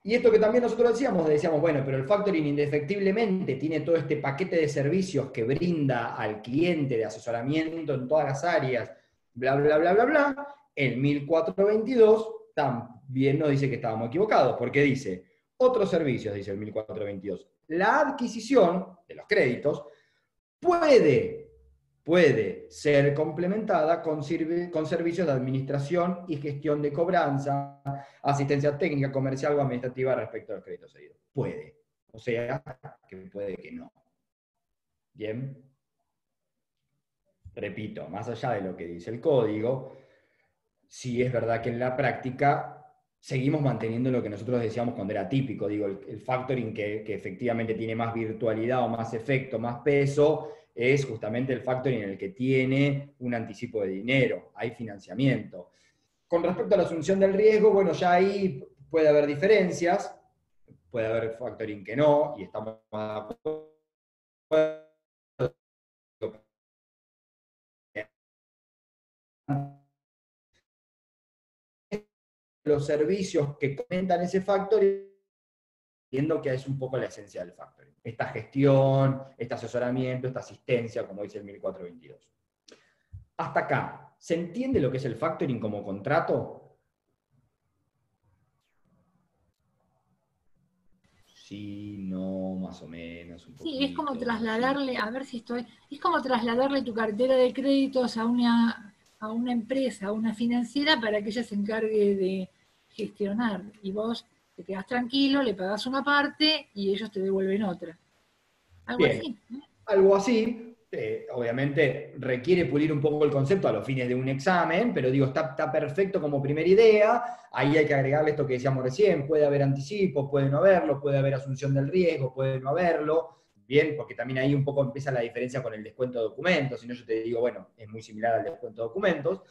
Y esto que también nosotros decíamos, bueno, pero el factoring indefectiblemente tiene todo este paquete de servicios que brinda al cliente de asesoramiento en todas las áreas, bla, bla, bla, bla, bla. El 1422 también nos dice que estábamos equivocados, porque dice, otros servicios, dice el 1422, la adquisición de los créditos puede ser complementada con servicios de administración y gestión de cobranza, asistencia técnica, comercial o administrativa respecto a los créditos cedidos. Puede. O sea, que puede que no. Bien. Repito, más allá de lo que dice el código, sí es verdad que en la práctica seguimos manteniendo lo que nosotros decíamos cuando era típico. Digo, el factoring que efectivamente tiene más virtualidad o más efecto, más peso, es justamente el factoring en el que tiene un anticipo de dinero, hay financiamiento. Con respecto a la asunción del riesgo, bueno, ya ahí puede haber diferencias, puede haber factoring que no, y estamos de acuerdo los servicios que comentan ese factoring, entiendo que es un poco la esencia del factoring. Esta gestión, este asesoramiento, esta asistencia, como dice el 1422. Hasta acá, ¿se entiende lo que es el factoring como contrato? Sí, no, más o menos, un poquito. Sí, es como trasladarle, a ver si estoy, es como trasladarle tu cartera de créditos a una empresa, a una financiera, para que ella se encargue de gestionar. Y vos te quedás tranquilo, le pagás una parte y ellos te devuelven otra. Algo Bien, así, ¿no? algo así. Obviamente requiere pulir un poco el concepto a los fines de un examen, pero digo, está perfecto como primera idea. Ahí hay que agregarle esto que decíamos recién: puede haber anticipo, puede no haberlo, puede haber asunción del riesgo, puede no haberlo. Bien, porque también ahí un poco empieza la diferencia con el descuento de documentos. Si no, yo te digo, bueno, es muy similar al descuento de documentos,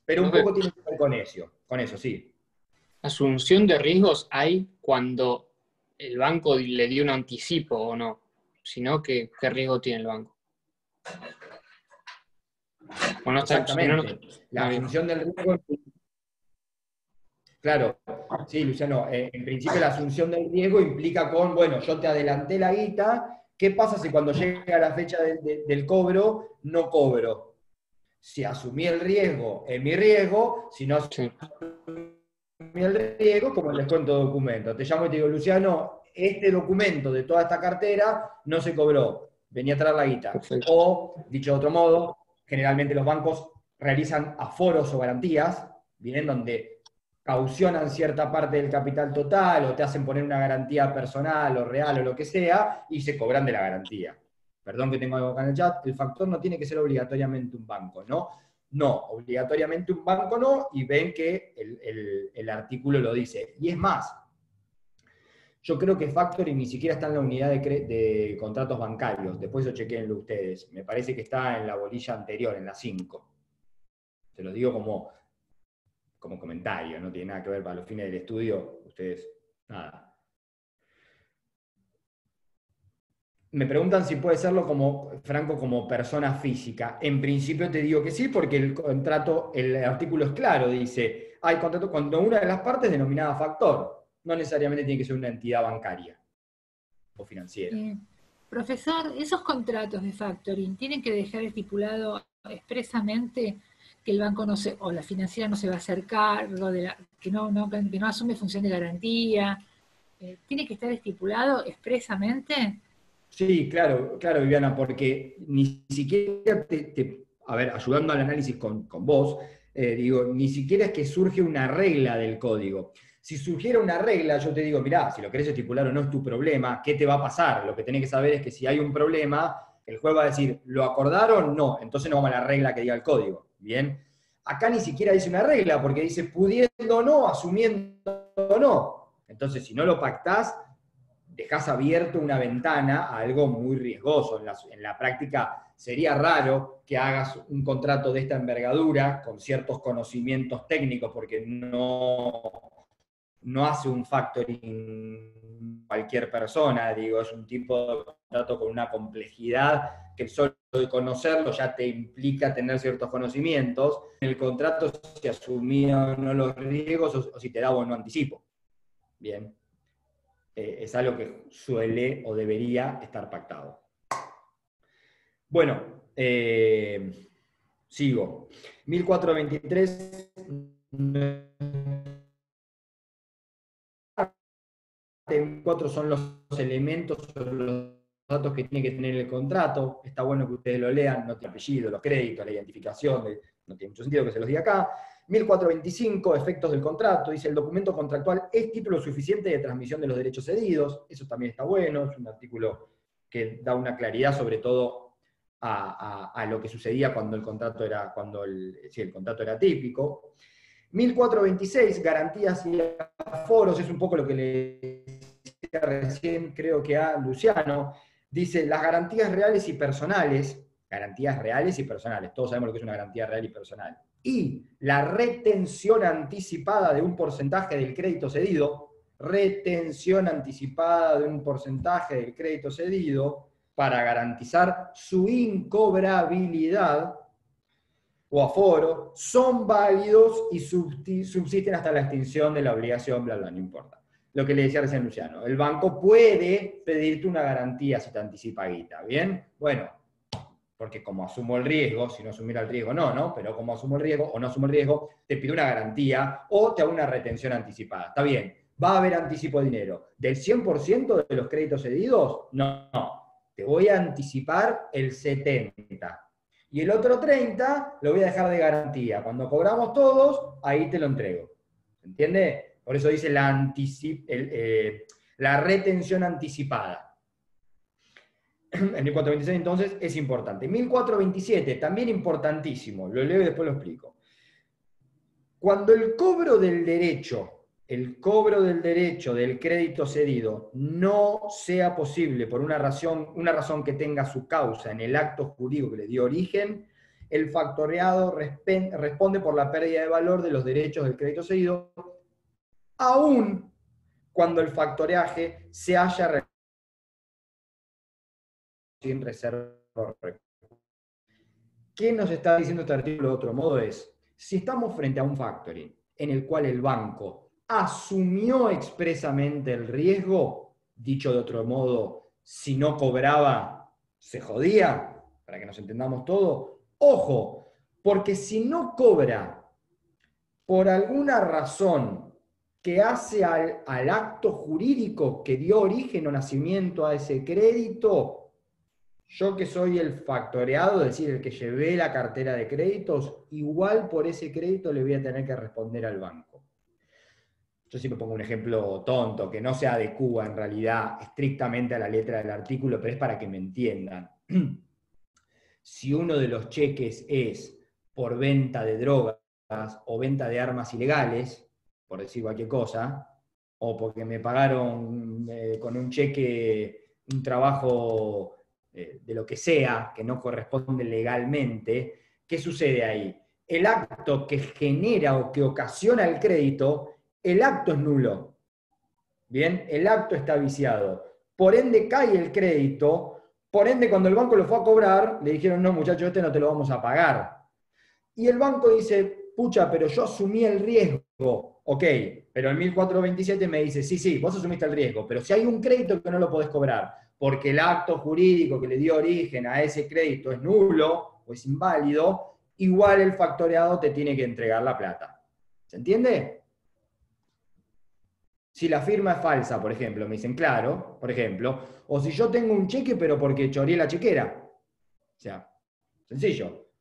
pero un poco tiene que ver con eso, sí. ¿Asunción de riesgos hay cuando el banco le dio un anticipo o no? Si no, ¿qué riesgo tiene el banco? Bueno, Exactamente. La asunción del riesgo. Claro, sí, Luciano, en principio la asunción del riesgo implica bueno, yo te adelanté la guita, ¿qué pasa si cuando llega la fecha del cobro no cobro? Si asumí el riesgo, es mi riesgo; si no asumí el riesgo, como el descuento de documento. Te llamo y te digo, Luciano, este documento de toda esta cartera no se cobró, venía a traer la guita. Perfecto. O, dicho de otro modo, generalmente los bancos realizan aforos o garantías, bien, donde caucionan cierta parte del capital total, o te hacen poner una garantía personal o real o lo que sea, y se cobran de la garantía. Perdón que tengo algo acá en el chat, el factor no tiene que ser obligatoriamente un banco, ¿no? No, obligatoriamente un banco no, y ven que el artículo lo dice. Y es más, yo creo que factoring ni siquiera está en la unidad de contratos bancarios. Después lo chequéenlo ustedes. Me parece que está en la bolilla anterior, en la 5. Se lo digo como comentario, no tiene nada que ver para los fines del estudio. Ustedes, nada. Me preguntan si puede serlo Franco, como persona física. En principio te digo que sí, porque el artículo es claro, dice, hay contrato cuando una de las partes denominada factor. No necesariamente tiene que ser una entidad bancaria o financiera. Profesor, esos contratos de factoring tienen que dejar estipulado expresamente que el banco o la financiera no se va a hacer cargo, que no asume función de garantía. ¿Tiene que estar estipulado expresamente? Sí, claro, Viviana, porque ni siquiera a ver, ayudando al análisis con vos, digo, ni siquiera es que surge una regla del código. Si surgiera una regla, yo te digo, mirá, si lo querés estipular o no es tu problema, ¿qué te va a pasar? Lo que tenés que saber es que si hay un problema, el juez va a decir, ¿lo acordaron? No, entonces no vamos a la regla que diga el código. Bien. Acá ni siquiera dice una regla, porque dice pudiendo o no, asumiendo o no. Entonces, si no lo pactás, dejás abierto una ventana a algo muy riesgoso. En la práctica sería raro que hagas un contrato de esta envergadura con ciertos conocimientos técnicos, porque no hace un factoring cualquier persona, digo, es un tipo de contrato con una complejidad que solo de conocerlo ya te implica tener ciertos conocimientos. En el contrato si asumía o no los riesgos o si te daba o no anticipo. Bien. Es algo que suele o debería estar pactado. Bueno, sigo. 1423. Cuatro son los elementos o los datos que tiene que tener el contrato. Está bueno que ustedes lo lean, no tiene apellido, los créditos, la identificación, no tiene mucho sentido que se los diga acá. 1425, efectos del contrato, dice el documento contractual es título suficiente de transmisión de los derechos cedidos. Eso también está bueno, es un artículo que da una claridad sobre todo a lo que sucedía cuando el contrato era, el contrato era típico. 1426, garantías y aforos, es un poco lo que le decía recién, creo que a Luciano. Dice, las garantías reales y personales, todos sabemos lo que es una garantía real y personal, y la retención anticipada de un porcentaje del crédito cedido, para garantizar su incobrabilidad. o aforo son válidos y subsisten hasta la extinción de la obligación, bla, bla, no importa. Lo que le decía recién Luciano, el banco puede pedirte una garantía si te anticipa guita, ¿bien? Bueno, porque como asumo el riesgo, si no asumiera el riesgo no, pero como asumo el riesgo o no asumo el riesgo, te pido una garantía o te hago una retención anticipada. Está bien, ¿va a haber anticipo de dinero? ¿Del 100% de los créditos cedidos? No, te voy a anticipar el 70%. Y el otro 30% lo voy a dejar de garantía. Cuando cobramos todos, ahí te lo entrego. ¿Entiende? Por eso dice la retención anticipada. En 1426 entonces es importante. 1427, también importantísimo, lo leo y después lo explico. Cuando el cobro del derecho del crédito cedido no sea posible por una razón que tenga su causa en el acto jurídico que le dio origen, el factoreado responde por la pérdida de valor de los derechos del crédito cedido, aun cuando el factoreaje se haya realizado sin reserva. ¿Qué nos está diciendo este artículo de otro modo? Es, si estamos frente a un factoring en el cual el banco asumió expresamente el riesgo, dicho de otro modo, si no cobraba, se jodía, para que nos entendamos todo, ojo, porque si no cobra por alguna razón que hace al acto jurídico que dio origen o nacimiento a ese crédito, yo que soy el factoreado, es decir, el que llevé la cartera de créditos, igual por ese crédito le voy a tener que responder al banco. Yo siempre pongo un ejemplo tonto, que no se adecúa en realidad estrictamente a la letra del artículo, pero es para que me entiendan. Si uno de los cheques es por venta de drogas o venta de armas ilegales, por decir cualquier cosa, o porque me pagaron con un cheque un trabajo de lo que sea, que no corresponde legalmente, ¿qué sucede ahí? El acto que genera o que ocasiona el crédito, el acto es nulo. Bien, el acto está viciado. Por ende cae el crédito, por ende cuando el banco lo fue a cobrar, le dijeron, no muchacho, este no te lo vamos a pagar. Y el banco dice, pucha, pero yo asumí el riesgo. Ok, pero el 1427 me dice, sí, vos asumiste el riesgo, pero si hay un crédito que no lo podés cobrar, porque el acto jurídico que le dio origen a ese crédito es nulo o es inválido, igual el factoreado te tiene que entregar la plata. ¿Se entiende? Si la firma es falsa, por ejemplo, me dicen, claro, por ejemplo, o si yo tengo un cheque pero porque choreé la chequera. O sea, sencillo.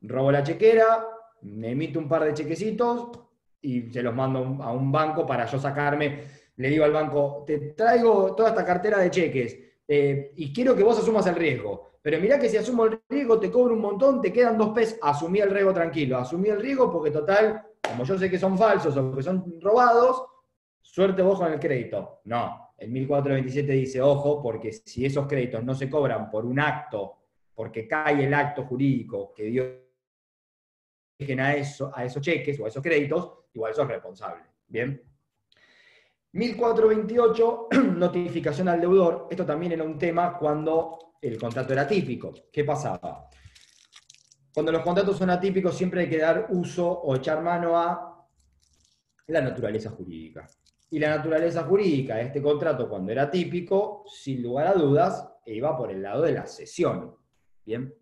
Robo la chequera, me emito un par de chequecitos y se los mando a un banco para yo sacarme. Le digo al banco, te traigo toda esta cartera de cheques y quiero que vos asumas el riesgo. Pero mirá que si asumo el riesgo te cobro un montón, te quedan 2 pesos. Asumí el riesgo tranquilo. Asumí el riesgo porque total, como yo sé que son falsos o que son robados, suerte vos con el crédito. No, el 1427 dice, ojo, porque si esos créditos no se cobran por un acto, porque cae el acto jurídico que dio origen a esos cheques o a esos créditos, igual sos responsable. Bien. 1428, notificación al deudor. Esto también era un tema cuando el contrato era atípico. ¿Qué pasaba? Cuando los contratos son atípicos siempre hay que dar uso o echar mano a la naturaleza jurídica. Y la naturaleza jurídica de este contrato, cuando era atípico, sin lugar a dudas, iba por el lado de la cesión. ¿Bien?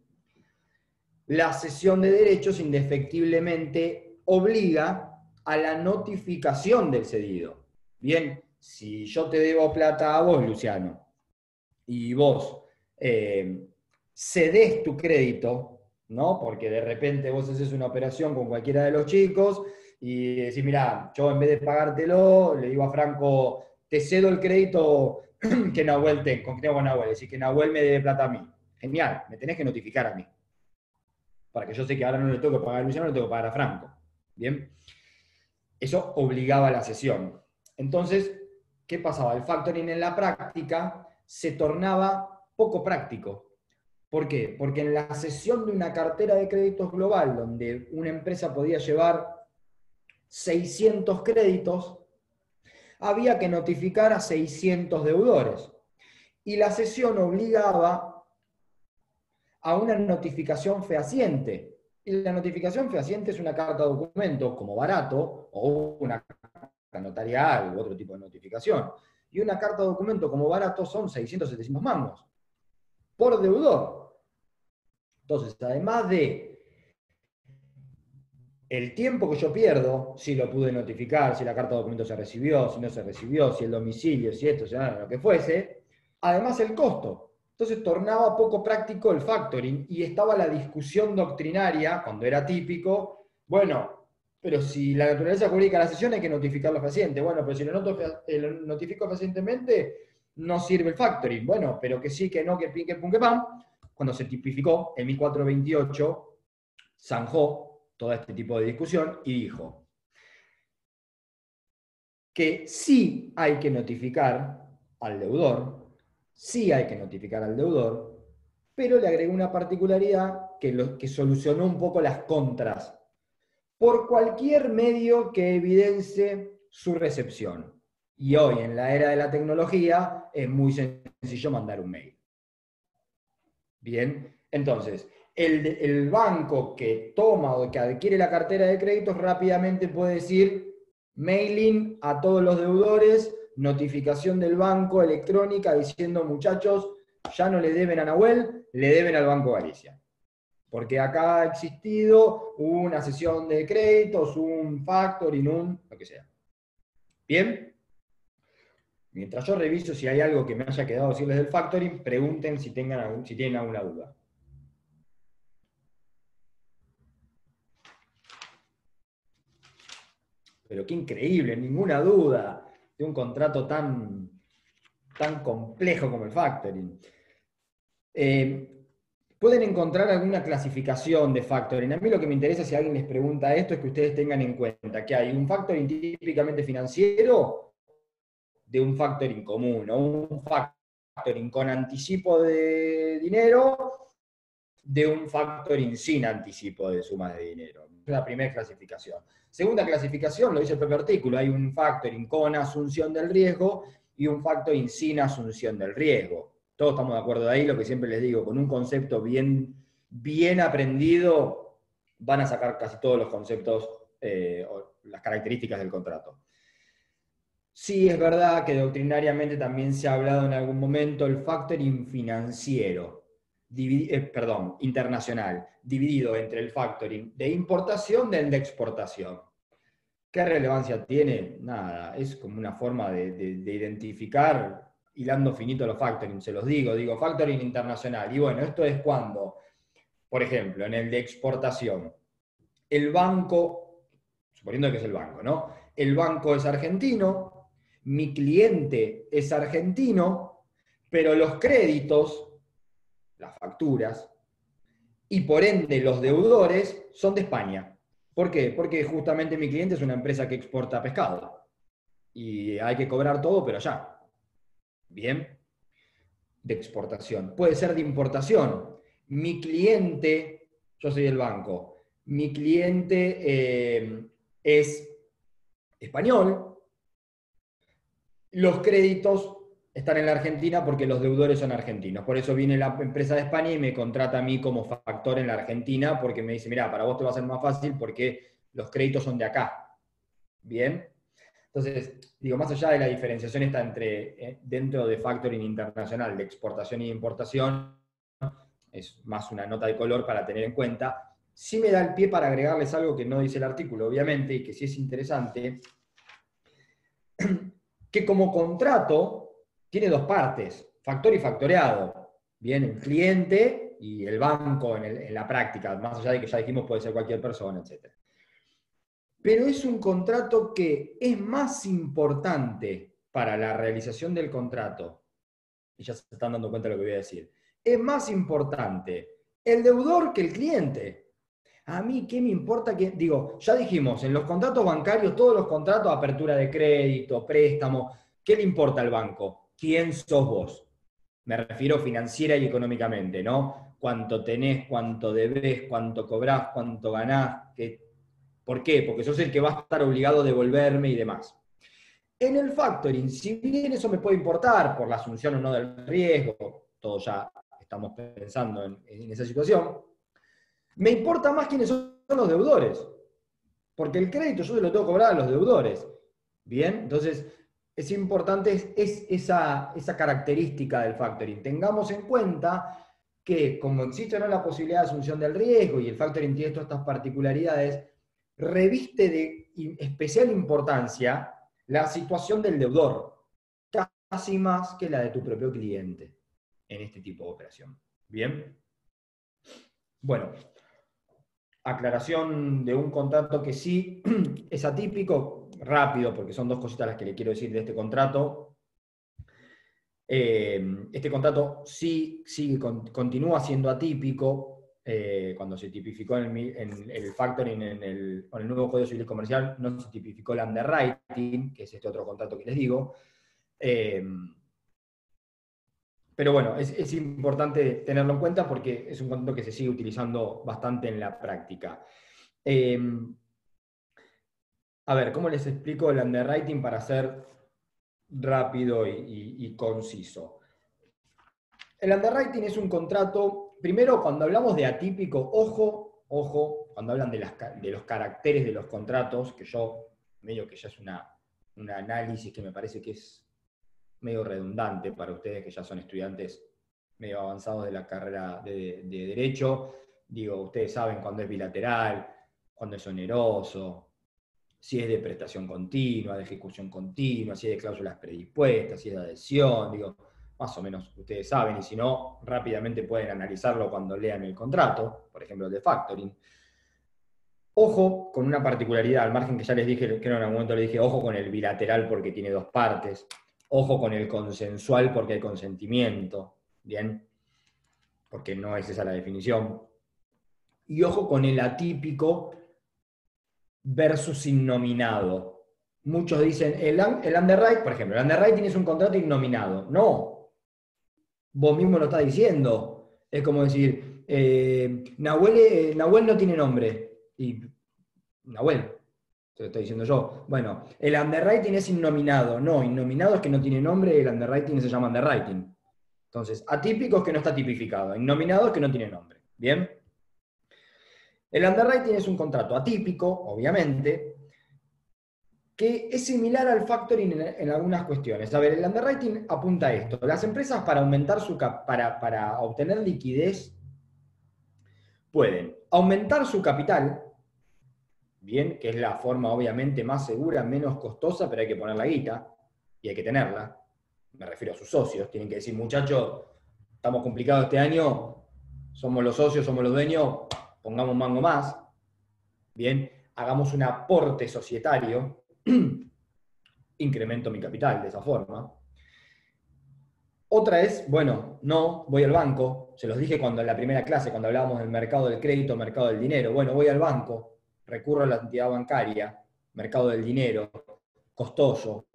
La cesión de derechos indefectiblemente obliga a la notificación del cedido. Bien, si yo te debo plata a vos, Luciano, y vos cedés tu crédito, ¿no? Porque de repente vos haces una operación con cualquiera de los chicos y decís, mirá, yo en vez de pagártelo, le digo a Franco, te cedo el crédito que Nahuel con Nahuel, es decir, que Nahuel me debe plata a mí. Genial, me tenés que notificar a mí. Para que yo sé que ahora no le tengo que pagar a Luciano, le tengo que pagar a Franco. ¿Bien? Eso obligaba a la cesión. Entonces, ¿qué pasaba? El factoring en la práctica se tornaba poco práctico. ¿Por qué? Porque en la cesión de una cartera de créditos global, donde una empresa podía llevar 600 créditos, había que notificar a 600 deudores. Y la cesión obligaba a una notificación fehaciente. Y la notificación fehaciente es una carta documento como barato o una carta notarial u otro tipo de notificación. Y una carta documento como barato son 600, 700 mangos por deudor. Entonces, además de el tiempo que yo pierdo, si lo pude notificar, si la carta de documento se recibió, si no se recibió, si el domicilio, si esto, si nada, lo que fuese, además el costo. Entonces tornaba poco práctico el factoring y estaba la discusión doctrinaria, cuando era típico, bueno, pero si la naturaleza jurídica de la sesión hay que notificarlo fehaciente. Bueno, pero si lo notifico fehacientemente, no sirve el factoring. Bueno, pero que sí, que no, que pin, que pum, que pam. Cuando se tipificó en 1428, zanjó todo este tipo de discusión y dijo que sí hay que notificar al deudor, pero le agregó una particularidad que solucionó un poco las contras, por cualquier medio que evidencie su recepción. Y hoy, en la era de la tecnología, es muy sencillo mandar un mail. Bien, entonces, el banco que toma o que adquiere la cartera de créditos rápidamente puede decir mailing a todos los deudores, notificación del banco electrónica diciendo, muchachos, ya no le deben a Nahuel, le deben al Banco Galicia. Porque acá ha existido una sesión de créditos, un factoring, lo que sea. ¿Bien? Mientras yo reviso si hay algo que me haya quedado decirles del factoring, pregunten si tienen alguna duda. Pero qué increíble, ninguna duda de un contrato tan complejo como el factoring. Pueden encontrar alguna clasificación de factoring. A mí lo que me interesa, si alguien les pregunta esto, es que ustedes tengan en cuenta que hay un factoring típicamente financiero de un factoring común, o un factoring con anticipo de dinero de un factoring sin anticipo de suma de dinero. Es la primera clasificación. Segunda clasificación, lo dice el propio artículo, hay un factoring con asunción del riesgo y un factoring sin asunción del riesgo. Todos estamos de acuerdo de ahí, lo que siempre les digo, con un concepto bien aprendido, van a sacar casi todos los conceptos o las características del contrato. Sí, es verdad que doctrinariamente también se ha hablado en algún momento el factoring financiero, internacional, dividido entre el factoring de importación del de exportación. ¿Qué relevancia tiene? Nada, es como una forma de identificar, hilando finito los factoring, se los digo factoring internacional. Y bueno, esto es cuando, por ejemplo, en el de exportación, el banco, suponiendo que es el banco, ¿no? El banco es argentino, mi cliente es argentino, pero los créditos, las facturas, y por ende los deudores son de España. ¿Por qué? Porque justamente mi cliente es una empresa que exporta pescado. Y hay que cobrar todo, pero allá. Bien. De exportación. Puede ser de importación. Mi cliente, yo soy el banco, mi cliente es español, los créditos están en la Argentina porque los deudores son argentinos. Por eso viene la empresa de España y me contrata a mí como factor en la Argentina, porque me dice, mira, para vos te va a ser más fácil porque los créditos son de acá. ¿Bien? Entonces, digo, más allá de la diferenciación está dentro de factoring internacional, de exportación y importación, es más una nota de color para tener en cuenta. Sí me da el pie para agregarles algo que no dice el artículo, obviamente, y que sí es interesante, que como contrato tiene dos partes, factor y factoreado. Bien, el cliente y el banco en la práctica, más allá de que ya dijimos puede ser cualquier persona, etc. Pero es un contrato que es más importante para la realización del contrato, y ya se están dando cuenta de lo que voy a decir, es más importante el deudor que el cliente. A mí, ¿qué me importa? Ya dijimos, en los contratos bancarios, todos los contratos, apertura de crédito, préstamo, ¿qué le importa al banco? ¿Quién sos vos? Me refiero financiera y económicamente, ¿no? Cuánto tenés, cuánto debés, cuánto cobrás, cuánto ganás. ¿Por qué? Porque sos el que va a estar obligado a devolverme y demás. En el factoring, si bien eso me puede importar por la asunción o no del riesgo, todos ya estamos pensando en esa situación, Me importa más quiénes son los deudores, porque el crédito yo se lo tengo que cobrar a los deudores. Bien, entonces es importante esa característica del factoring. Tengamos en cuenta que como existe o no la posibilidad de asunción del riesgo y el factoring tiene todas estas particularidades, reviste de especial importancia la situación del deudor, casi más que la de tu propio cliente en este tipo de operación. ¿Bien? Bueno, aclaración de un contrato que sí es atípico, rápido, porque son dos cositas las que le quiero decir de este contrato. Este contrato sí continúa siendo atípico. Cuando se tipificó en el factoring con el nuevo Código Civil Comercial, no se tipificó el underwriting, que es este otro contrato que les digo. Pero bueno, es importante tenerlo en cuenta porque es un contrato que se sigue utilizando bastante en la práctica. A ver, ¿cómo les explico el underwriting para ser rápido y conciso? El underwriting es un contrato, primero cuando hablamos de atípico, ojo, cuando hablan de los caracteres de los contratos, que yo medio que ya es un análisis que me parece que es medio redundante para ustedes que ya son estudiantes medio avanzados de la carrera de Derecho. Digo, ustedes saben cuándo es bilateral, cuándo es oneroso, si es de prestación continua, de ejecución continua, si es de cláusulas predispuestas, si es de adhesión, digo, más o menos ustedes saben, y si no, rápidamente pueden analizarlo cuando lean el contrato, por ejemplo el de factoring. Ojo con una particularidad, al margen que ya les dije, creo que en algún momento les dije, ojo con el bilateral porque tiene dos partes. Ojo con el consensual porque hay consentimiento, ¿bien? Porque no es esa la definición. Y ojo con el atípico versus innominado. Muchos dicen, el underwriting, por ejemplo, el underwriting es un contrato innominado. No. Vos mismo lo estás diciendo. Es como decir, Nahuel no tiene nombre. Y Nahuel. Te lo estoy diciendo yo. Bueno, el underwriting es innominado. No, innominado es que no tiene nombre, el underwriting se llama underwriting. Entonces, atípico es que no está tipificado, innominado es que no tiene nombre. ¿Bien? El underwriting es un contrato atípico, obviamente, que es similar al factoring en algunas cuestiones. A ver, el underwriting apunta a esto. Las empresas para aumentar para obtener liquidez pueden aumentar su capital, bien, que es la forma obviamente más segura, menos costosa, pero hay que poner la guita y hay que tenerla. Me refiero a sus socios. Tienen que decir, muchachos, estamos complicados este año, somos los socios, somos los dueños, pongamos un mango más. Bien, hagamos un aporte societario, incremento mi capital de esa forma. Otra es, bueno, no, voy al banco. Se los dije cuando en la primera clase, cuando hablábamos del mercado del crédito, mercado del dinero. Bueno, voy al banco. Recurro a la entidad bancaria, mercado del dinero, costoso,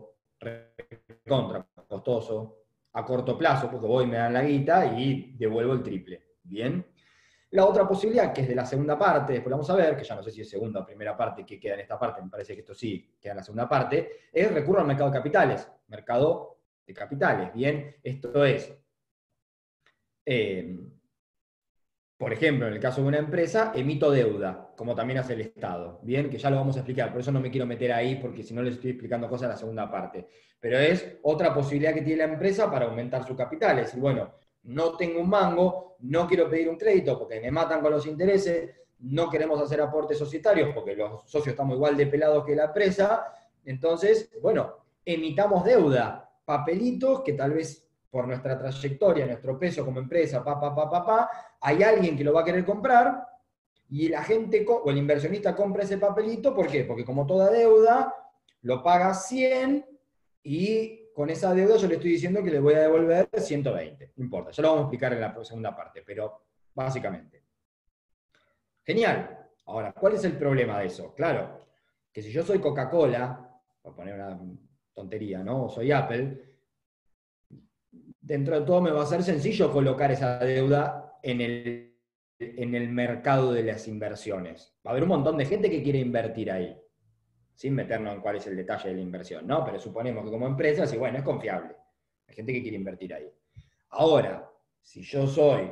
contra costoso, a corto plazo, porque voy, me dan la guita y devuelvo el triple. Bien. La otra posibilidad, que es de la segunda parte, después vamos a ver, que ya no sé si es segunda o primera parte que queda en esta parte, me parece que esto sí queda en la segunda parte, es recurro al mercado de capitales. Mercado de capitales. Bien, esto es... por ejemplo, en el caso de una empresa, emito deuda, como también hace el Estado. Bien, que ya lo vamos a explicar, por eso no me quiero meter ahí, porque si no les estoy explicando cosas en la segunda parte. Pero es otra posibilidad que tiene la empresa para aumentar su capital. Es decir, bueno, no tengo un mango, no quiero pedir un crédito porque me matan con los intereses, no queremos hacer aportes societarios porque los socios estamos igual de pelados que la empresa. Entonces, bueno, emitamos deuda, papelitos que tal vez por nuestra trayectoria, nuestro peso como empresa, hay alguien que lo va a querer comprar y la gente o el inversionista compra ese papelito. ¿Por qué? Porque como toda deuda, lo paga 100 y con esa deuda yo le estoy diciendo que le voy a devolver 120. No importa, ya lo vamos a explicar en la segunda parte, pero básicamente. Genial. Ahora, ¿cuál es el problema de eso? Claro, que si yo soy Coca-Cola, por poner una tontería, ¿no? O soy Apple, dentro de todo me va a ser sencillo colocar esa deuda en el mercado de las inversiones. Va a haber un montón de gente que quiere invertir ahí, sin meternos en cuál es el detalle de la inversión, ¿no? Pero suponemos que como empresa, sí, bueno, es confiable. Hay gente que quiere invertir ahí. Ahora, si yo soy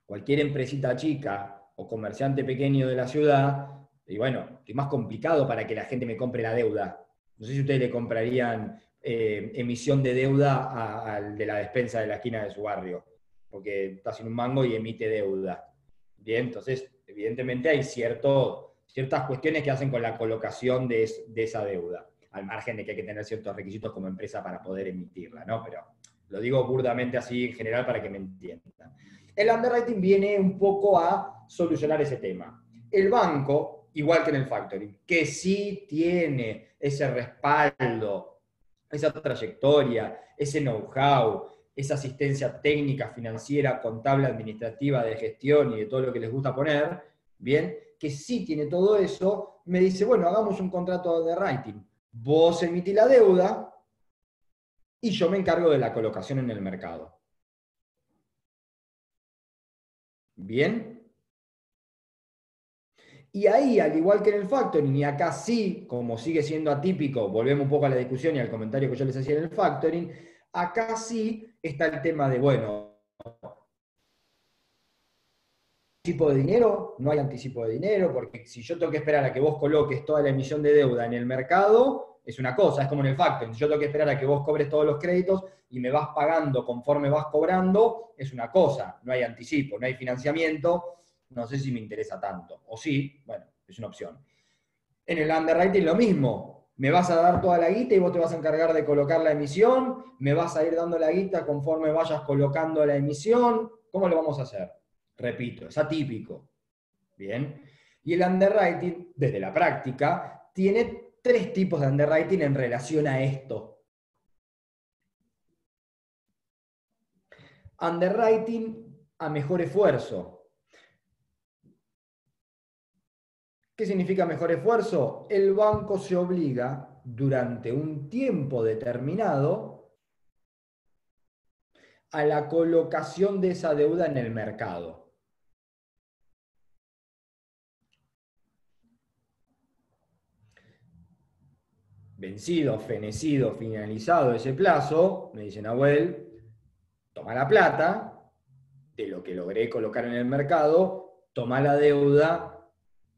cualquier empresita chica o comerciante pequeño de la ciudad, y bueno, es más complicado para que la gente me compre la deuda. No sé si ustedes le comprarían emisión de deuda al de la despensa de la esquina de su barrio, porque está sin un mango y emite deuda. Bien, entonces, evidentemente hay ciertas cuestiones que hacen con la colocación de esa deuda, al margen de que hay que tener ciertos requisitos como empresa para poder emitirla, ¿no? Pero lo digo burdamente así en general para que me entiendan. El underwriting viene un poco a solucionar ese tema. El banco, igual que en el factoring, que sí tiene ese respaldo, esa trayectoria, ese know-how, esa asistencia técnica, financiera, contable, administrativa, de gestión y de todo lo que les gusta poner, bien, que sí tiene todo eso, me dice, bueno, hagamos un contrato de underwriting. Vos emitís la deuda y yo me encargo de la colocación en el mercado. ¿Bien? Y ahí, al igual que en el factoring, y acá sí, como sigue siendo atípico, volvemos un poco a la discusión y al comentario que yo les hacía en el factoring, acá sí está el tema de, bueno, anticipo de dinero, no hay anticipo de dinero, porque si yo tengo que esperar a que vos coloques toda la emisión de deuda en el mercado, es una cosa, es como en el factoring, si yo tengo que esperar a que vos cobres todos los créditos y me vas pagando conforme vas cobrando, es una cosa, no hay anticipo, no hay financiamiento, no sé si me interesa tanto, o sí, bueno, es una opción. En el underwriting lo mismo, me vas a dar toda la guita y vos te vas a encargar de colocar la emisión, me vas a ir dando la guita conforme vayas colocando la emisión, ¿cómo lo vamos a hacer? Repito, es atípico. Bien. Y el underwriting, desde la práctica, tiene 3 tipos de underwriting en relación a esto. Underwriting a mejor esfuerzo. ¿Qué significa mejor esfuerzo? El banco se obliga durante un tiempo determinado a la colocación de esa deuda en el mercado. Vencido, fenecido, finalizado ese plazo, me dice Nahuel, toma la plata de lo que logré colocar en el mercado, toma la deuda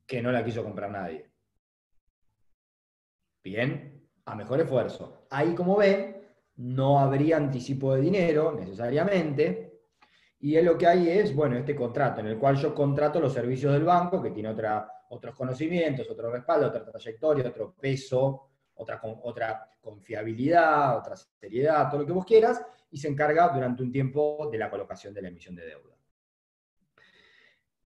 que no la quiso comprar nadie. Bien, a mejor esfuerzo. Ahí, como ven, no habría anticipo de dinero necesariamente, y lo que hay es, bueno, este contrato en el cual yo contrato los servicios del banco, que tiene otros conocimientos, otro respaldo, otra trayectoria, otro peso, otra confiabilidad, otra seriedad, todo lo que vos quieras, y se encarga durante un tiempo de la colocación de la emisión de deuda.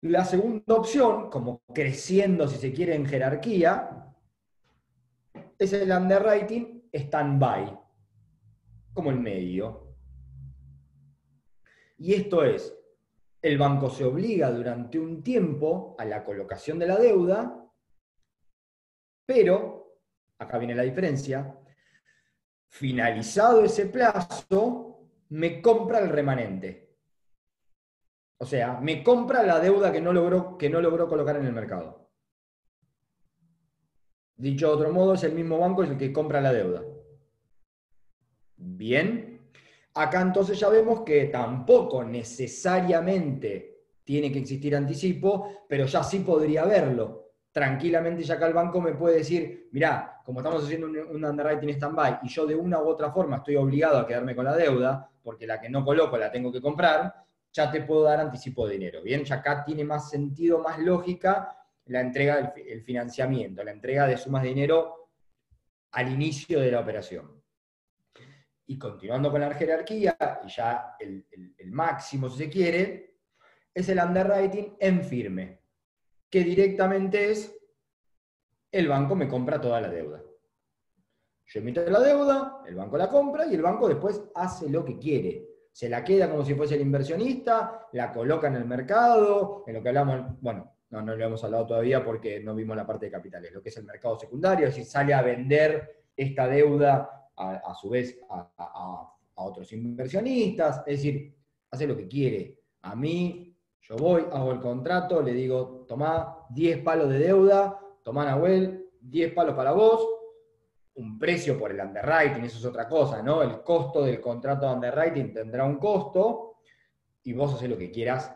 La segunda opción, como creciendo, si se quiere, en jerarquía, es el underwriting stand-by, como el medio. Y esto es, el banco se obliga durante un tiempo a la colocación de la deuda, pero, acá viene la diferencia, finalizado ese plazo, me compra el remanente. O sea, me compra la deuda que no logró colocar en el mercado. Dicho de otro modo, es el mismo banco el que compra la deuda. Bien. Acá entonces ya vemos que tampoco necesariamente tiene que existir anticipo, pero ya sí podría haberlo. Tranquilamente ya acá el banco me puede decir, mirá, como estamos haciendo un underwriting stand-by y yo de una u otra forma estoy obligado a quedarme con la deuda, porque la que no coloco la tengo que comprar, ya te puedo dar anticipo de dinero. Bien, ya acá tiene más sentido, más lógica la entrega del financiamiento, la entrega de sumas de dinero al inicio de la operación. Y continuando con la jerarquía, y ya el máximo, si se quiere, es el underwriting en firme, que directamente es, el banco me compra toda la deuda. Yo emito la deuda, el banco la compra, y el banco después hace lo que quiere. Se la queda como si fuese el inversionista, la coloca en el mercado, en lo que hablamos, bueno, no lo hemos hablado todavía porque no vimos la parte de capitales, lo que es el mercado secundario, es decir, sale a vender esta deuda a su vez a otros inversionistas, es decir, hace lo que quiere. A mí, yo voy, hago el contrato, le digo, tomá 10 palos de deuda, tomá Nahuel, 10 palos para vos, un precio por el underwriting, eso es otra cosa, ¿no? El costo del contrato de underwriting tendrá un costo, y vos haces lo que quieras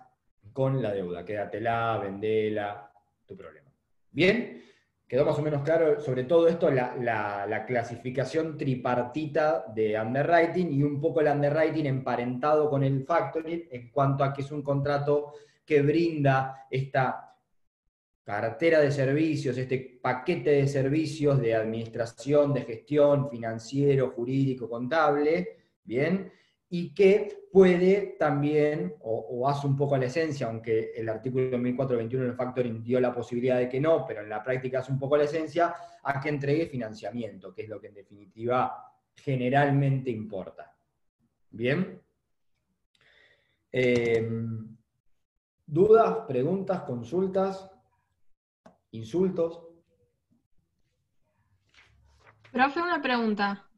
con la deuda. Quédatela, vendela, tu problema. ¿Bien? Quedó más o menos claro sobre todo esto, la clasificación tripartita de underwriting y un poco el underwriting emparentado con el factoring en cuanto a que es un contrato que brinda esta cartera de servicios, este paquete de servicios de administración, de gestión, financiero, jurídico, contable, ¿bien? Y que puede también, o hace un poco a la esencia, aunque el artículo 1421 del factoring dio la posibilidad de que no, pero en la práctica hace un poco a la esencia, a que entregue financiamiento, que es lo que en definitiva generalmente importa. ¿Bien? ¿Dudas, preguntas, consultas, insultos? Profe, una pregunta.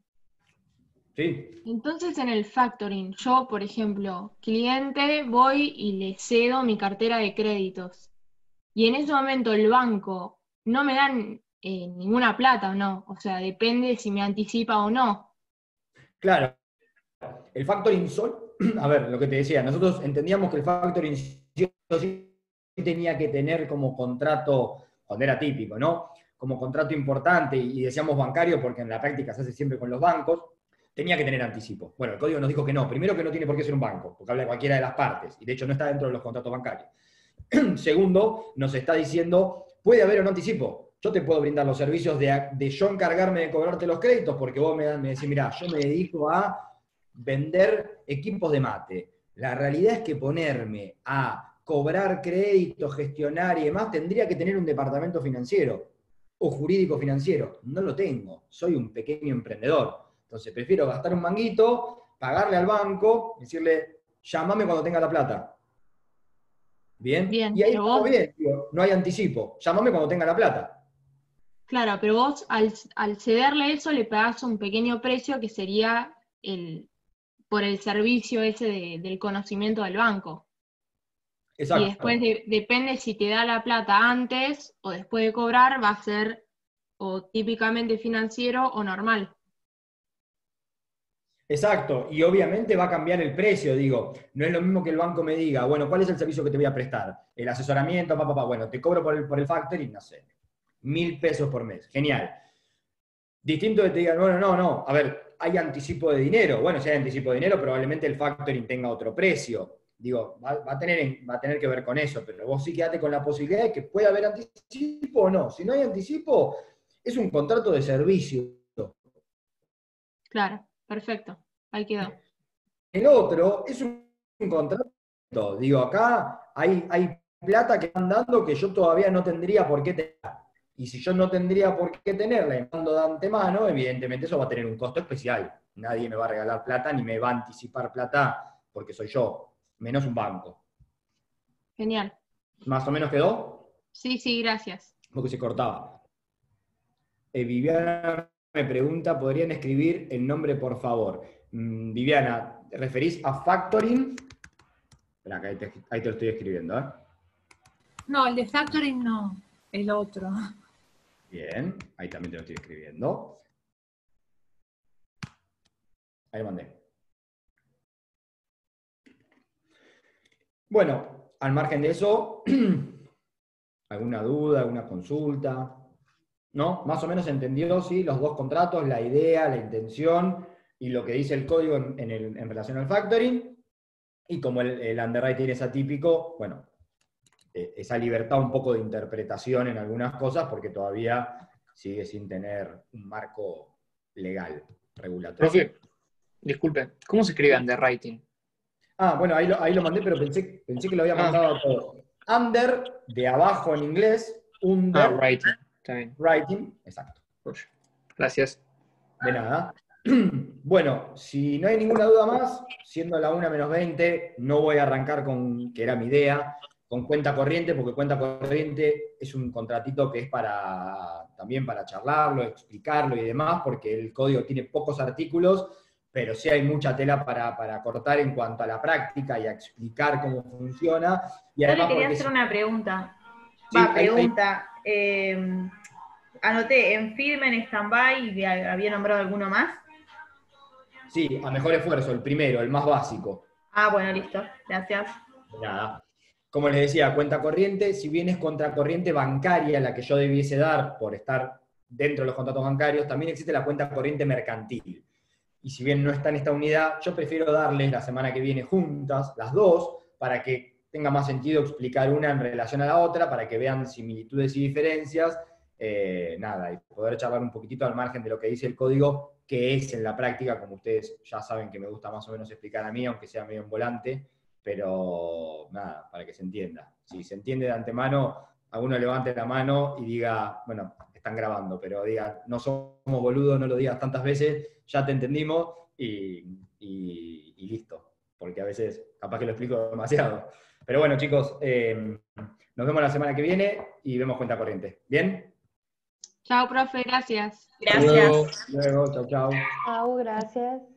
Sí. Entonces, en el factoring, yo, por ejemplo, cliente, voy y le cedo mi cartera de créditos. Y en ese momento el banco no me dan ninguna plata, ¿o no? O sea, depende si me anticipa o no. Claro. El factoring a ver, lo que te decía, nosotros entendíamos que el factoring sí o sí tenía que tener como contrato, cuando era típico, ¿no? Como contrato importante, y decíamos bancario porque en la práctica se hace siempre con los bancos, tenía que tener anticipo. Bueno, el código nos dijo que no. Primero, que no tiene por qué ser un banco, porque habla de cualquiera de las partes, y de hecho no está dentro de los contratos bancarios. Segundo, nos está diciendo, puede haber un anticipo. Yo te puedo brindar los servicios de yo encargarme de cobrarte los créditos, porque vos me decís, mirá, yo me dedico a vender equipos de mate. La realidad es que ponerme a cobrar créditos, gestionar y demás, tendría que tener un departamento financiero o jurídico financiero. No lo tengo, soy un pequeño emprendedor. Entonces prefiero gastar un manguito, pagarle al banco, decirle, llámame cuando tenga la plata. ¿Bien? Bien, Y ahí pero está vos, bien, digo, no hay anticipo. Llámame cuando tenga la plata. claro, pero vos al cederle eso le pagás un pequeño precio que sería por el servicio ese del conocimiento del banco. Exacto. Y después depende si te da la plata antes o después de cobrar, va a ser o típicamente financiero o normal. Exacto, y obviamente va a cambiar el precio, digo, no es lo mismo que el banco me diga, bueno, ¿cuál es el servicio que te voy a prestar? El asesoramiento, bueno, te cobro por el factoring, no sé, 1.000 pesos por mes, genial. Distinto de que te digan, bueno, no, a ver, hay anticipo de dinero, bueno, si hay anticipo de dinero, probablemente el factoring tenga otro precio, digo, va a tener que ver con eso, pero vos sí quedate con la posibilidad de que pueda haber anticipo o no. Si no hay anticipo, es un contrato de servicio. Claro, perfecto, ahí quedó. El otro es un contrato. Digo, acá hay plata que están dando que yo todavía no tendría por qué tener. Y si yo no tendría por qué tenerla y mando de antemano, evidentemente eso va a tener un costo especial. Nadie me va a regalar plata ni me va a anticipar plata porque soy yo, menos un banco. Genial. ¿Más o menos quedó? Sí, gracias. Porque se cortaba. Viviana me pregunta, ¿podrían escribir el nombre, por favor? Viviana, ¿te referís a factoring? Espera, que ahí te lo estoy escribiendo, ¿eh? No, el de factoring no, el otro. Bien, ahí también te lo estoy escribiendo. Ahí lo mandé. Bueno, al margen de eso, ¿alguna duda, alguna consulta? ¿No? Más o menos entendió, sí, los dos contratos, la idea, la intención y lo que dice el código en relación al factoring. Y como el underwriting es atípico, bueno, esa libertad un poco de interpretación en algunas cosas porque todavía sigue sin tener un marco legal, regulatorio. Profe, disculpe, ¿cómo se escribe underwriting? Bueno, ahí lo mandé, pero pensé que lo había mandado a todos. Under, de abajo en inglés, Writing, está bien. writing, exacto. Gracias. De nada. Bueno, si no hay ninguna duda más, siendo la 1:20, no voy a arrancar con, que era mi idea, con cuenta corriente, porque cuenta corriente es un contratito que es también para charlarlo, explicarlo y demás, porque el código tiene pocos artículos, pero sí hay mucha tela para cortar en cuanto a la práctica y a explicar cómo funciona. Y Yo además le quería hacer una pregunta. Anoté en firme, en stand-by, y había nombrado alguno más. Sí, a mejor esfuerzo, el primero, el más básico. Bueno, listo. Gracias. Nada. como les decía, cuenta corriente, si bien es contracorriente bancaria la que yo debiese dar por estar dentro de los contratos bancarios, también existe la cuenta corriente mercantil. Y si bien no está en esta unidad, yo prefiero darles la semana que viene juntas, las dos, para que tenga más sentido explicar una en relación a la otra, para que vean similitudes y diferencias, nada, y poder charlar un poquitito al margen de lo que dice el código, que es en la práctica, como ustedes ya saben que me gusta más o menos explicar a mí, aunque sea medio en volante, pero nada, para que se entienda. Si se entiende de antemano, alguno levante la mano y diga, bueno, están grabando, pero diga, no somos boludos, no lo digas tantas veces, ya te entendimos y listo, porque a veces capaz que lo explico demasiado. Pero bueno, chicos, nos vemos la semana que viene y vemos cuenta corriente. ¿Bien? Chao, profe, gracias. Gracias. Luego, chau, chau. Chau, gracias.